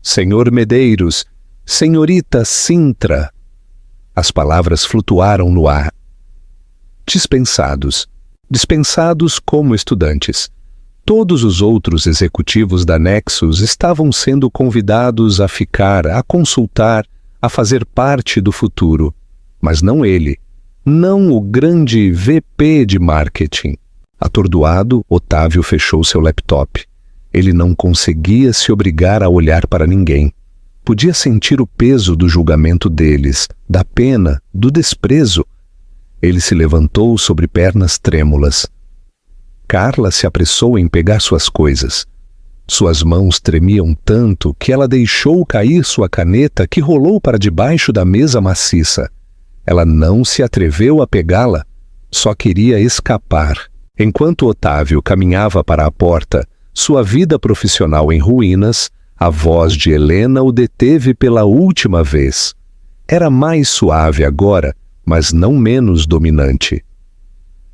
Senhor Medeiros, senhorita Sintra. As palavras flutuaram no ar. Dispensados. Dispensados como estudantes. Todos os outros executivos da Nexus estavam sendo convidados a ficar, a consultar, a fazer parte do futuro. Mas não ele. Não o grande VP de marketing. Atordoado, Otávio fechou seu laptop. Ele não conseguia se obrigar a olhar para ninguém. Podia sentir o peso do julgamento deles, da pena, do desprezo. Ele se levantou sobre pernas trêmulas. Carla se apressou em pegar suas coisas. Suas mãos tremiam tanto que ela deixou cair sua caneta que rolou para debaixo da mesa maciça. Ela não se atreveu a pegá-la, só queria escapar. Enquanto Otávio caminhava para a porta, sua vida profissional em ruínas, a voz de Helena o deteve pela última vez. Era mais suave agora, mas não menos dominante.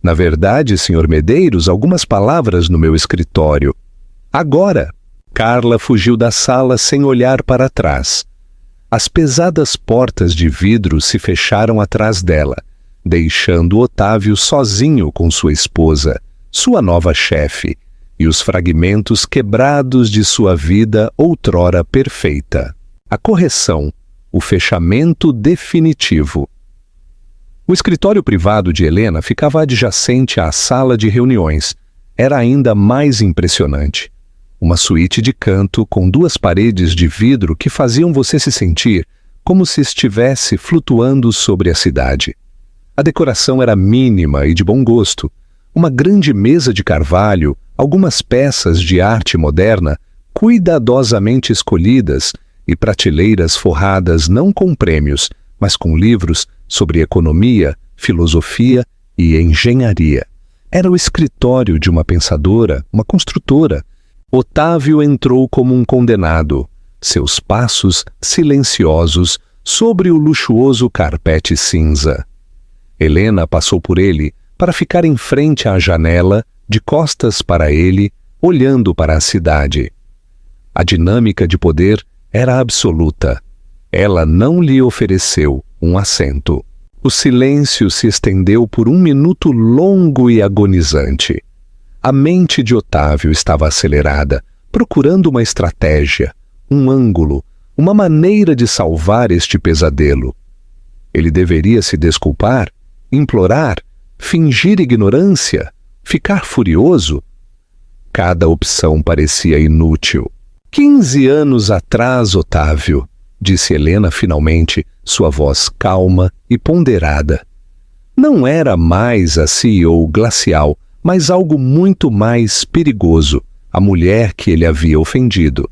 Na verdade, Sr. Medeiros, algumas palavras no meu escritório. Agora! Carla fugiu da sala sem olhar para trás. As pesadas portas de vidro se fecharam atrás dela, deixando Otávio sozinho com sua esposa, sua nova chefe, e os fragmentos quebrados de sua vida outrora perfeita. A correção, o fechamento definitivo. O escritório privado de Helena ficava adjacente à sala de reuniões. Era ainda mais impressionante. Uma suíte de canto com 2 paredes de vidro que faziam você se sentir como se estivesse flutuando sobre a cidade. A decoração era mínima e de bom gosto. Uma grande mesa de carvalho, algumas peças de arte moderna, cuidadosamente escolhidas, e prateleiras forradas não com prêmios, mas com livros sobre economia, filosofia e engenharia. Era o escritório de uma pensadora, uma construtora. Otávio entrou como um condenado, seus passos silenciosos sobre o luxuoso carpete cinza. Helena passou por ele para ficar em frente à janela, de costas para ele, olhando para a cidade. A dinâmica de poder era absoluta. Ela não lhe ofereceu um assento. O silêncio se estendeu por 1 minuto longo e agonizante. A mente de Otávio estava acelerada, procurando uma estratégia, um ângulo, uma maneira de salvar este pesadelo. Ele deveria se desculpar, implorar, fingir ignorância, ficar furioso? Cada opção parecia inútil. 15 anos atrás, Otávio, disse Helena finalmente, sua voz calma e ponderada. Não era mais a CEO glacial, mas algo muito mais perigoso, a mulher que ele havia ofendido.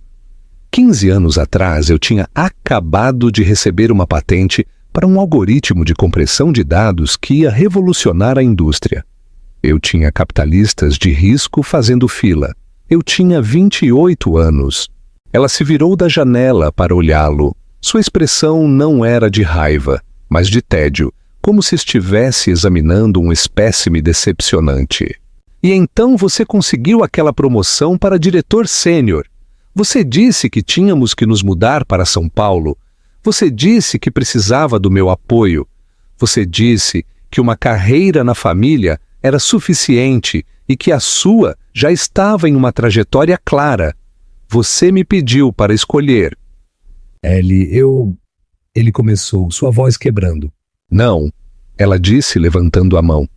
15 anos atrás eu tinha acabado de receber uma patente para um algoritmo de compressão de dados que ia revolucionar a indústria. Eu tinha capitalistas de risco fazendo fila. Eu tinha 28 anos. Ela se virou da janela para olhá-lo. Sua expressão não era de raiva, mas de tédio, como se estivesse examinando um espécime decepcionante. E então você conseguiu aquela promoção para diretor sênior. Você disse que tínhamos que nos mudar para São Paulo. Você disse que precisava do meu apoio. Você disse que uma carreira na família era suficiente e que a sua já estava em uma trajetória clara. Você me pediu para escolher. Ele começou, sua voz quebrando. Não, ela disse levantando a mão.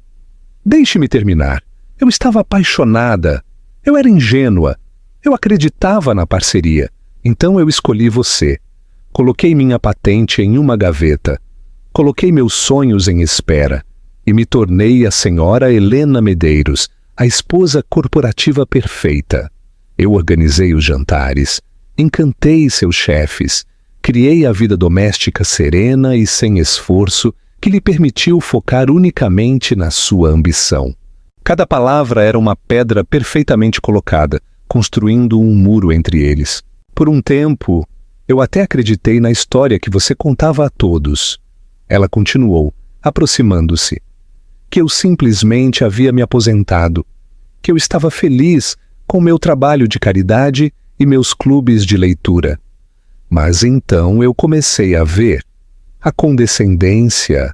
Deixe-me terminar. Eu estava apaixonada. Eu era ingênua. Eu acreditava na parceria. Então eu escolhi você. Coloquei minha patente em uma gaveta. Coloquei meus sonhos em espera. E me tornei a senhora Helena Medeiros, a esposa corporativa perfeita. Eu organizei os jantares, encantei seus chefes, criei a vida doméstica serena e sem esforço que lhe permitiu focar unicamente na sua ambição. Cada palavra era uma pedra perfeitamente colocada, construindo um muro entre eles. Por um tempo, eu até acreditei na história que você contava a todos. Ela continuou, aproximando-se. Que eu simplesmente havia me aposentado, que eu estava feliz com meu trabalho de caridade e meus clubes de leitura. Mas então eu comecei a ver a condescendência,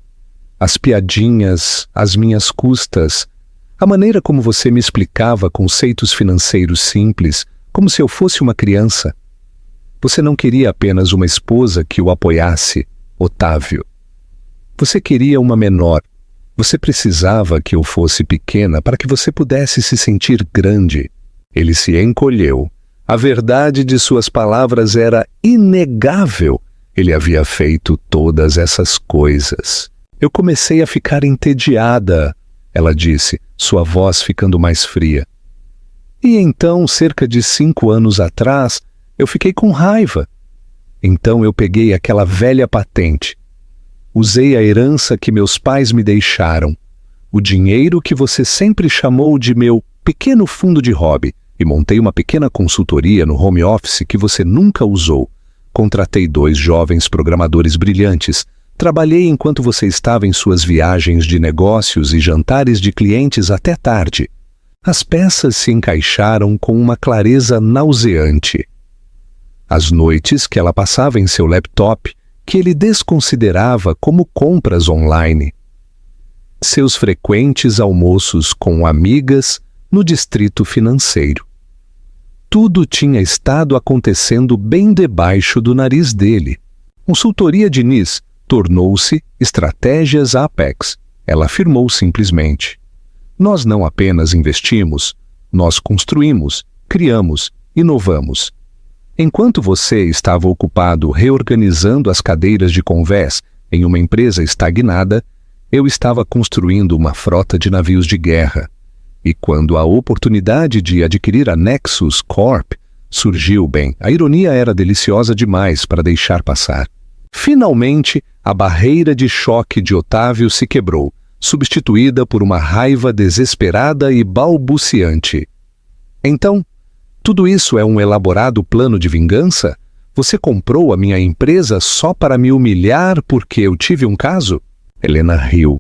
as piadinhas às minhas custas, A maneira como você me explicava conceitos financeiros simples, como se eu fosse uma criança. Você não queria apenas uma esposa que o apoiasse, Otávio. Você queria uma menor. Você precisava que eu fosse pequena para que você pudesse se sentir grande. Ele se encolheu. A verdade de suas palavras era inegável. Ele havia feito todas essas coisas. Eu comecei a ficar entediada, ela disse, sua voz ficando mais fria. E então, cerca de 5 anos atrás, eu fiquei com raiva. Então eu peguei aquela velha patente. Usei a herança que meus pais me deixaram, o dinheiro que você sempre chamou de meu pequeno fundo de hobby, e montei uma pequena consultoria no home office que você nunca usou. Contratei 2 jovens programadores brilhantes. Trabalhei enquanto você estava em suas viagens de negócios e jantares de clientes até tarde. As peças se encaixaram com uma clareza nauseante. As noites que ela passava em seu laptop, que ele desconsiderava como compras online. Seus frequentes almoços com amigas no distrito financeiro. Tudo tinha estado acontecendo bem debaixo do nariz dele. Consultoria Diniz tornou-se Estratégias Apex. Ela afirmou simplesmente. Nós não apenas investimos, nós construímos, criamos, inovamos. Enquanto você estava ocupado reorganizando as cadeiras de convés em uma empresa estagnada, eu estava construindo uma frota de navios de guerra. E quando a oportunidade de adquirir a Nexus Corp surgiu, bem, a ironia era deliciosa demais para deixar passar. Finalmente, a barreira de choque de Otávio se quebrou, substituída por uma raiva desesperada e balbuciante. Então, tudo isso é um elaborado plano de vingança? Você comprou a minha empresa só para me humilhar porque eu tive um caso? Helena riu.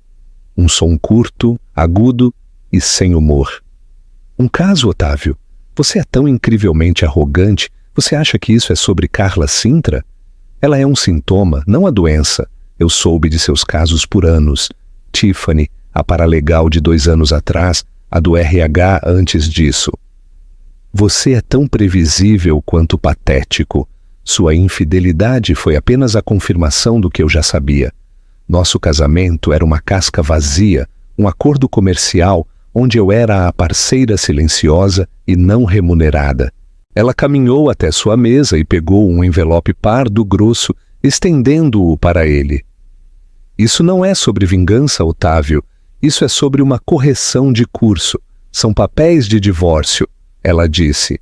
Um som curto, agudo e sem humor. Um caso, Otávio? Você é tão incrivelmente arrogante. Você acha que isso é sobre Carla Sintra? Ela é um sintoma, não a doença. Eu soube de seus casos por anos. Tiffany, a paralegal de 2 anos atrás, a do RH antes disso. Você é tão previsível quanto patético. Sua infidelidade foi apenas a confirmação do que eu já sabia. Nosso casamento era uma casca vazia, um acordo comercial onde eu era a parceira silenciosa e não remunerada. Ela caminhou até sua mesa e pegou um envelope pardo grosso, estendendo-o para ele. Isso não é sobre vingança, Otávio. Isso é sobre uma correção de curso. São papéis de divórcio. Ela disse.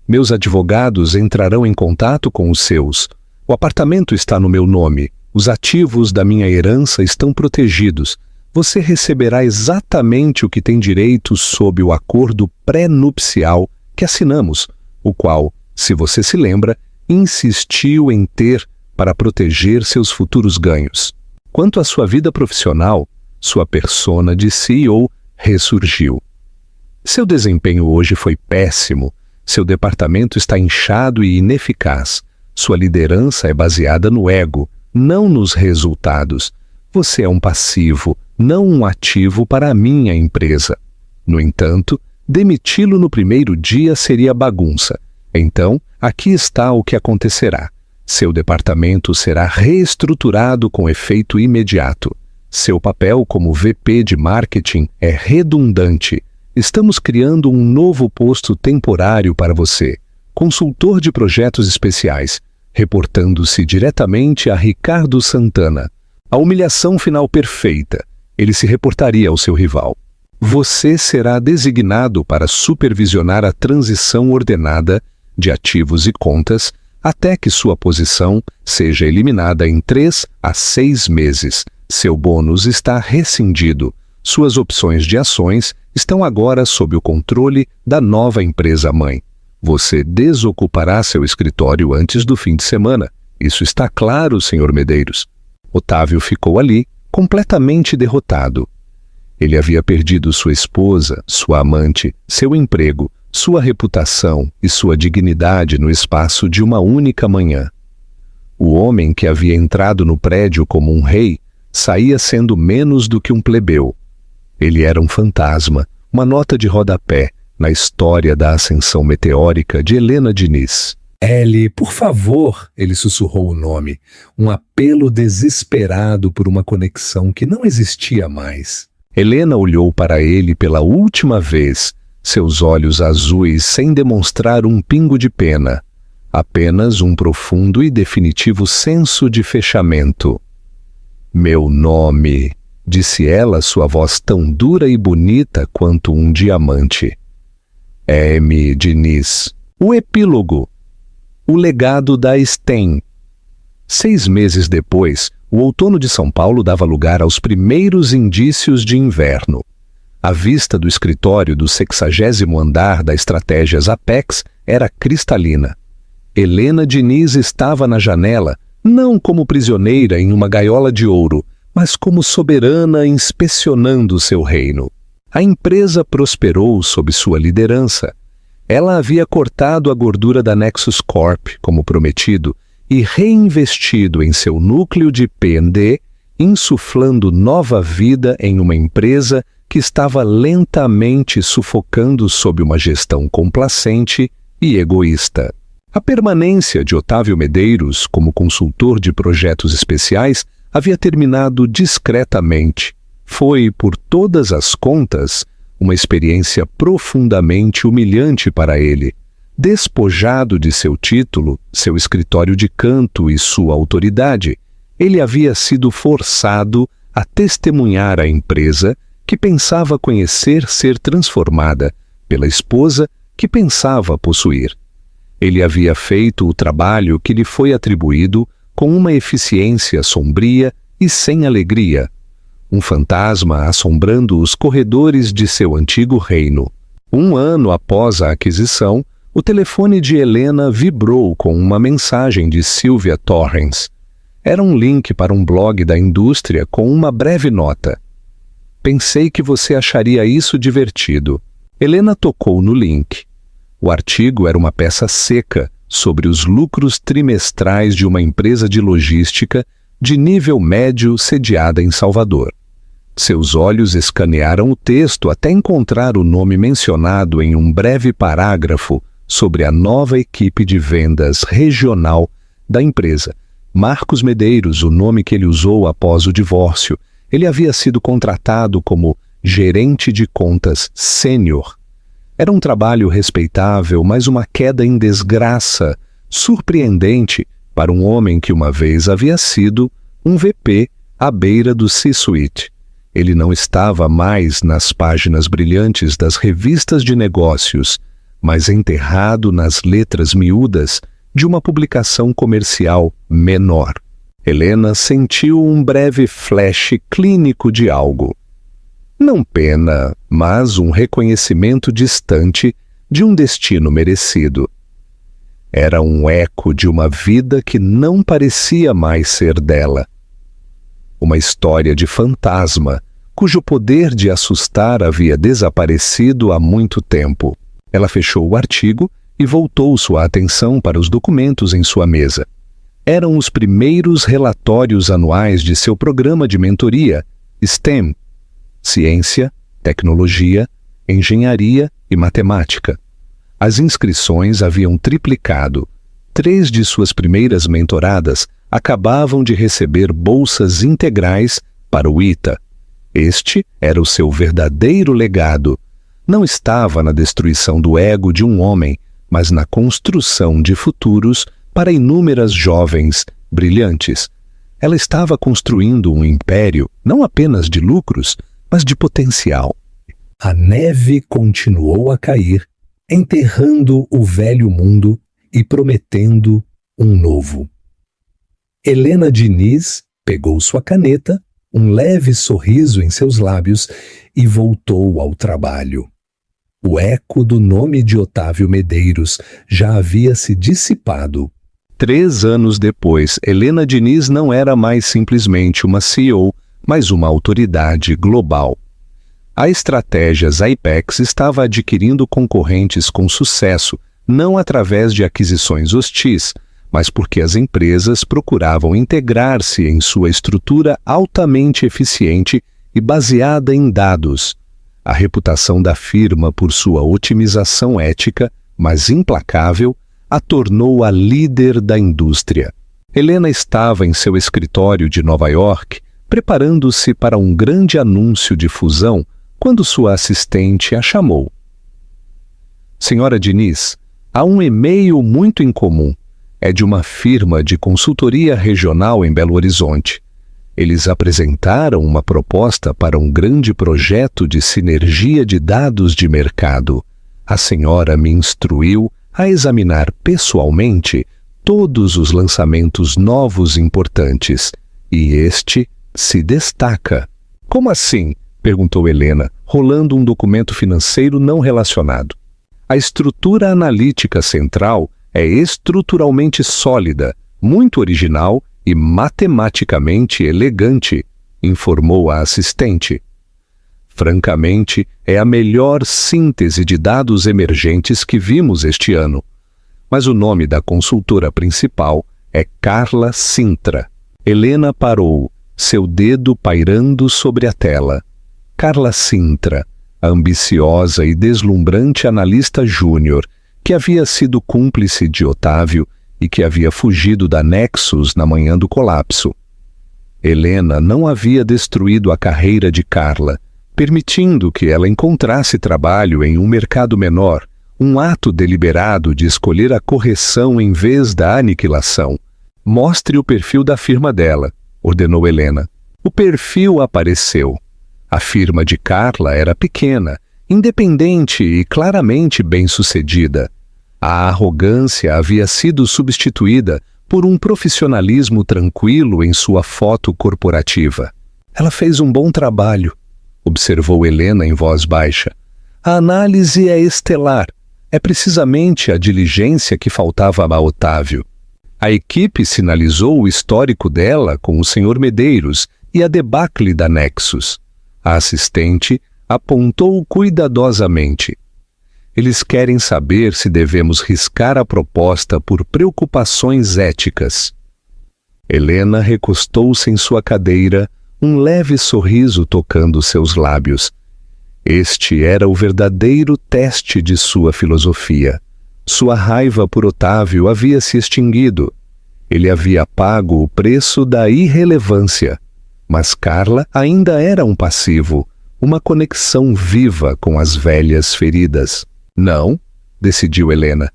Meus advogados entrarão em contato com os seus. O apartamento está no meu nome. Os ativos da minha herança estão protegidos. Você receberá exatamente o que tem direito sob o acordo pré-nupcial que assinamos, o qual, se você se lembra, insistiu em ter para proteger seus futuros ganhos. Quanto à sua vida profissional, sua persona de CEO ressurgiu. Seu desempenho hoje foi péssimo. Seu departamento está inchado e ineficaz. Sua liderança é baseada no ego, não nos resultados. Você é um passivo, não um ativo para a minha empresa. No entanto, demiti-lo no primeiro dia seria bagunça. Então, aqui está o que acontecerá. Seu departamento será reestruturado com efeito imediato. Seu papel como VP de marketing é redundante. Estamos criando um novo posto temporário para você, consultor de projetos especiais, reportando-se diretamente a Ricardo Santana. A humilhação final perfeita. Ele se reportaria ao seu rival. Você será designado para supervisionar a transição ordenada de ativos e contas até que sua posição seja eliminada em 3 a 6 meses. Seu bônus está rescindido. Suas opções de ações estão agora sob o controle da nova empresa-mãe. Você desocupará seu escritório antes do fim de semana. Isso está claro, Sr. Medeiros. Otávio ficou ali, completamente derrotado. Ele havia perdido sua esposa, sua amante, seu emprego, sua reputação e sua dignidade no espaço de uma única manhã. O homem que havia entrado no prédio como um rei saía sendo menos do que um plebeu. Ele era um fantasma, uma nota de rodapé na história da ascensão meteórica de Helena Diniz. Ellie, por favor, ele sussurrou o nome, um apelo desesperado por uma conexão que não existia mais. Helena olhou para ele pela última vez, seus olhos azuis sem demonstrar um pingo de pena, apenas um profundo e definitivo senso de fechamento. Meu nome, disse ela, sua voz tão dura e bonita quanto um diamante. M. Diniz. O epílogo. O legado da STEM. 6 meses depois, o outono de São Paulo dava lugar aos primeiros indícios de inverno. A vista do escritório do 60º andar da Estratégias Apex era cristalina. Helena Diniz estava na janela, não como prisioneira em uma gaiola de ouro, mas como soberana inspecionando seu reino. A empresa prosperou sob sua liderança. Ela havia cortado a gordura da Nexus Corp, como prometido, e reinvestido em seu núcleo de P&D, insuflando nova vida em uma empresa que estava lentamente sufocando sob uma gestão complacente e egoísta. A permanência de Otávio Medeiros como consultor de projetos especiais havia terminado discretamente. Foi, por todas as contas, uma experiência profundamente humilhante para ele. Despojado de seu título, seu escritório de canto e sua autoridade, ele havia sido forçado a testemunhar a empresa que pensava conhecer ser transformada pela esposa que pensava possuir. Ele havia feito o trabalho que lhe foi atribuído com uma eficiência sombria e sem alegria, um fantasma assombrando os corredores de seu antigo reino. 1 ano após a aquisição, o telefone de Helena vibrou com uma mensagem de Sylvia Torrens. Era um link para um blog da indústria com uma breve nota. Pensei que você acharia isso divertido. Helena tocou no link. O artigo era uma peça seca sobre os lucros trimestrais de uma empresa de logística de nível médio sediada em Salvador. Seus olhos escanearam o texto até encontrar o nome mencionado em um breve parágrafo sobre a nova equipe de vendas regional da empresa. Marcos Medeiros, o nome que ele usou após o divórcio. Ele havia sido contratado como gerente de contas sênior. Era um trabalho respeitável, mas uma queda em desgraça surpreendente para um homem que uma vez havia sido um VP à beira do C-Suite. Ele não estava mais nas páginas brilhantes das revistas de negócios, mas enterrado nas letras miúdas de uma publicação comercial menor. Helena sentiu um breve flash clínico de algo. Não pena, mas um reconhecimento distante de um destino merecido. Era um eco de uma vida que não parecia mais ser dela. Uma história de fantasma, cujo poder de assustar havia desaparecido há muito tempo. Ela fechou o artigo e voltou sua atenção para os documentos em sua mesa. Eram os primeiros relatórios anuais de seu programa de mentoria, STEM, Ciência, Tecnologia, Engenharia e Matemática. As inscrições haviam triplicado. 3 de suas primeiras mentoradas acabavam de receber bolsas integrais para o ITA. Este era o seu verdadeiro legado. Não estava na destruição do ego de um homem, mas na construção de futuros para inúmeras jovens brilhantes. Ela estava construindo um império não apenas de lucros, mas de potencial. A neve continuou a cair, enterrando o velho mundo e prometendo um novo. Helena Diniz pegou sua caneta, um leve sorriso em seus lábios e voltou ao trabalho. O eco do nome de Otávio Medeiros já havia se dissipado. 3 anos depois, Helena Diniz não era mais simplesmente uma CEO, mas uma autoridade global. A Estratégias Apex estava adquirindo concorrentes com sucesso, não através de aquisições hostis, mas porque as empresas procuravam integrar-se em sua estrutura altamente eficiente e baseada em dados. A reputação da firma por sua otimização ética, mas implacável, a tornou a líder da indústria. Helena estava em seu escritório de Nova York, preparando-se para um grande anúncio de fusão, quando sua assistente a chamou. Senhora Diniz, há um e-mail muito incomum. É de uma firma de consultoria regional em Belo Horizonte. Eles apresentaram uma proposta para um grande projeto de sinergia de dados de mercado. A senhora me instruiu a examinar pessoalmente todos os lançamentos novos importantes, e este se destaca. Como assim? Perguntou Helena, rolando um documento financeiro não relacionado. A estrutura analítica central é estruturalmente sólida, muito original e matematicamente elegante, informou a assistente. Francamente, é a melhor síntese de dados emergentes que vimos este ano. Mas o nome da consultora principal é Carla Sintra. Helena parou, seu dedo pairando sobre a tela. Carla Sintra, a ambiciosa e deslumbrante analista júnior, que havia sido cúmplice de Otávio e que havia fugido da Nexus na manhã do colapso. Helena não havia destruído a carreira de Carla, permitindo que ela encontrasse trabalho em um mercado menor, um ato deliberado de escolher a correção em vez da aniquilação. Mostre o perfil da firma dela, ordenou Helena. O perfil apareceu. A firma de Carla era pequena, independente e claramente bem-sucedida. A arrogância havia sido substituída por um profissionalismo tranquilo em sua foto corporativa. Ela fez um bom trabalho, observou Helena em voz baixa. A análise é estelar. É precisamente a diligência que faltava a Otávio. A equipe sinalizou o histórico dela com o Sr. Medeiros e a debacle da Nexus. A assistente apontou cuidadosamente. Eles querem saber se devemos riscar a proposta por preocupações éticas. Helena recostou-se em sua cadeira, um leve sorriso tocando seus lábios. Este era o verdadeiro teste de sua filosofia. Sua raiva por Otávio havia se extinguido. Ele havia pago o preço da irrelevância. Mas Carla ainda era um passivo, uma conexão viva com as velhas feridas. Não, decidiu Helena.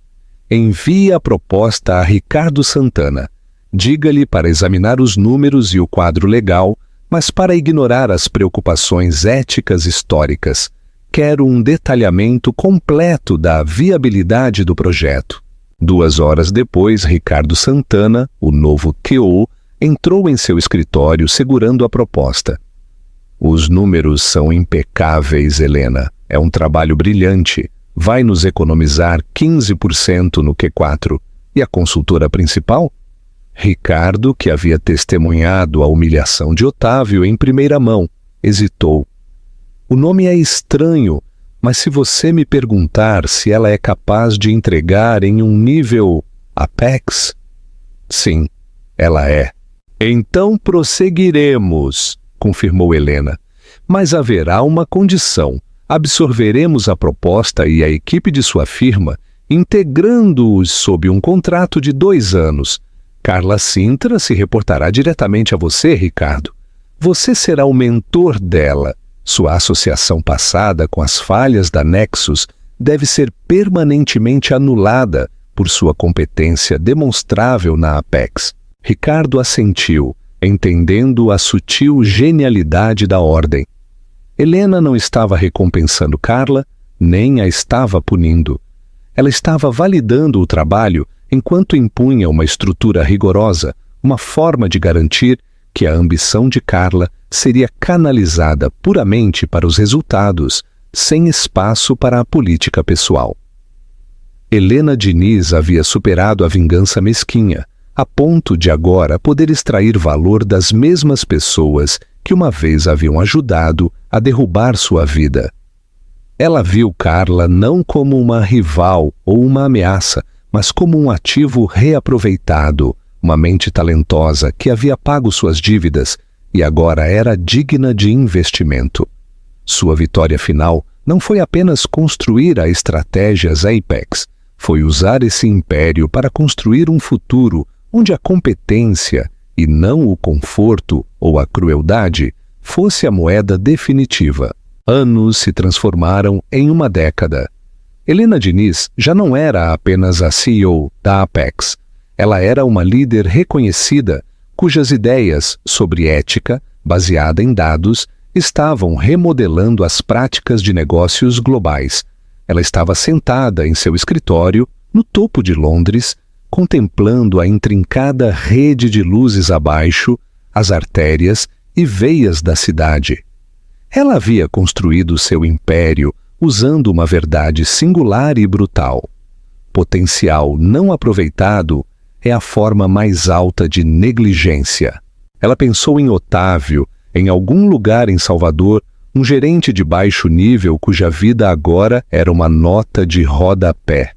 Envie a proposta a Ricardo Santana. Diga-lhe para examinar os números e o quadro legal, mas para ignorar as preocupações éticas históricas. Quero um detalhamento completo da viabilidade do projeto. 2 horas depois, Ricardo Santana, o novo QO, entrou em seu escritório segurando a proposta. Os números são impecáveis, Helena. É um trabalho brilhante. Vai nos economizar 15% no Q4. E a consultora principal? Ricardo, que havia testemunhado a humilhação de Otávio em primeira mão, hesitou. O nome é estranho, mas se você me perguntar se ela é capaz de entregar em um nível Apex, sim, ela é. Então prosseguiremos, confirmou Helena. Mas haverá uma condição. Absorveremos a proposta e a equipe de sua firma, integrando-os sob um contrato de 2 anos. Carla Sintra se reportará diretamente a você, Ricardo. Você será o mentor dela. Sua associação passada com as falhas da Nexus deve ser permanentemente anulada por sua competência demonstrável na Apex. Ricardo assentiu, entendendo a sutil genialidade da ordem. Helena não estava recompensando Carla, nem a estava punindo. Ela estava validando o trabalho enquanto impunha uma estrutura rigorosa, uma forma de garantir que a ambição de Carla seria canalizada puramente para os resultados, sem espaço para a política pessoal. Helena Diniz havia superado a vingança mesquinha, a ponto de agora poder extrair valor das mesmas pessoas que uma vez haviam ajudado a derrubar sua vida. Ela viu Carla não como uma rival ou uma ameaça, mas como um ativo reaproveitado, uma mente talentosa que havia pago suas dívidas e agora era digna de investimento. Sua vitória final não foi apenas construir a estratégias Apex, foi usar esse império para construir um futuro onde a competência, e não o conforto ou a crueldade, fosse a moeda definitiva. Anos se transformaram em uma década. Helena Diniz já não era apenas a CEO da Apex. Ela era uma líder reconhecida cujas ideias sobre ética, baseada em dados, estavam remodelando as práticas de negócios globais. Ela estava sentada em seu escritório, no topo de Londres, contemplando a intrincada rede de luzes abaixo, as artérias e veias da cidade. Ela havia construído seu império usando uma verdade singular e brutal. Potencial não aproveitado é a forma mais alta de negligência. Ela pensou em Otávio, em algum lugar em Salvador, um gerente de baixo nível cuja vida agora era uma nota de rodapé.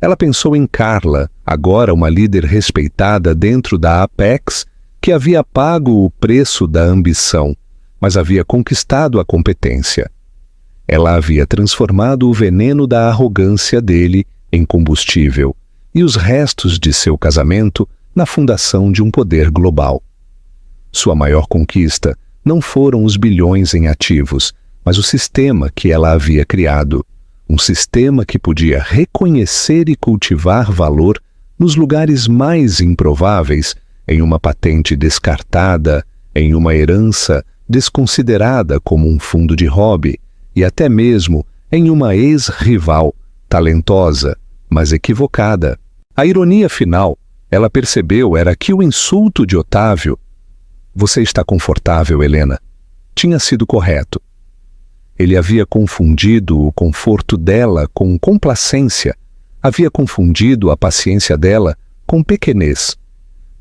Ela pensou em Carla, agora uma líder respeitada dentro da Apex, que havia pago o preço da ambição, mas havia conquistado a competência. Ela havia transformado o veneno da arrogância dele em combustível e os restos de seu casamento na fundação de um poder global. Sua maior conquista não foram os bilhões em ativos, mas o sistema que ela havia criado, um sistema que podia reconhecer e cultivar valor nos lugares mais improváveis, em uma patente descartada, em uma herança desconsiderada como um fundo de hobby, e até mesmo em uma ex-rival, talentosa, mas equivocada. A ironia final, ela percebeu, era que o insulto de Otávio, "Você está confortável, Helena?", tinha sido correto. Ele havia confundido o conforto dela com complacência, havia confundido a paciência dela com pequenez.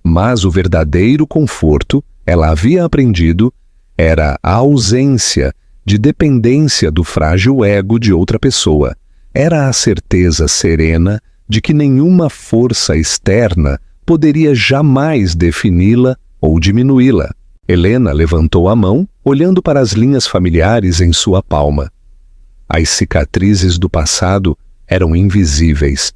Mas o verdadeiro conforto, ela havia aprendido, era a ausência de dependência do frágil ego de outra pessoa. Era a certeza serena de que nenhuma força externa poderia jamais defini-la ou diminuí-la. Helena levantou a mão, olhando para as linhas familiares em sua palma. As cicatrizes do passado eram invisíveis.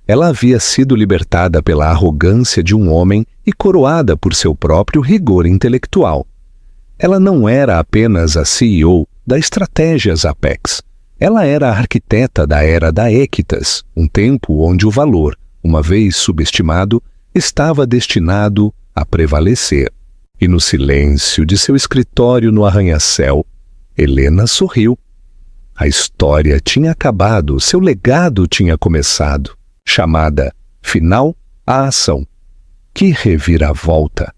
Ela havia sido libertada pela arrogância de um homem e coroada por seu próprio rigor intelectual. Ela não era apenas a CEO da Estratégias Apex. Ela era a arquiteta da era da Equitas, um tempo onde o valor, uma vez subestimado, estava destinado a prevalecer. E no silêncio de seu escritório no arranha-céu, Helena sorriu. A história tinha acabado, seu legado tinha começado. Chamada Final à Ação. Que reviravolta!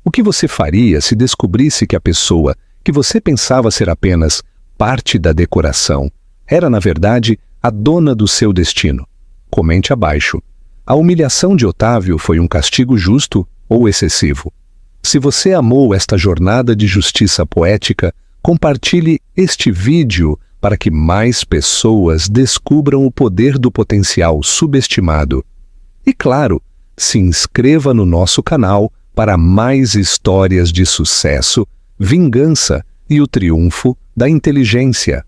O que você faria se descobrisse que a pessoa que você pensava ser apenas parte da decoração era, na verdade, a dona do seu destino? Comente abaixo. A humilhação de Otávio foi um castigo justo ou excessivo? Se você amou esta jornada de justiça poética, compartilhe este vídeo para que mais pessoas descubram o poder do potencial subestimado. E claro, se inscreva no nosso canal para mais histórias de sucesso, vingança e o triunfo da inteligência.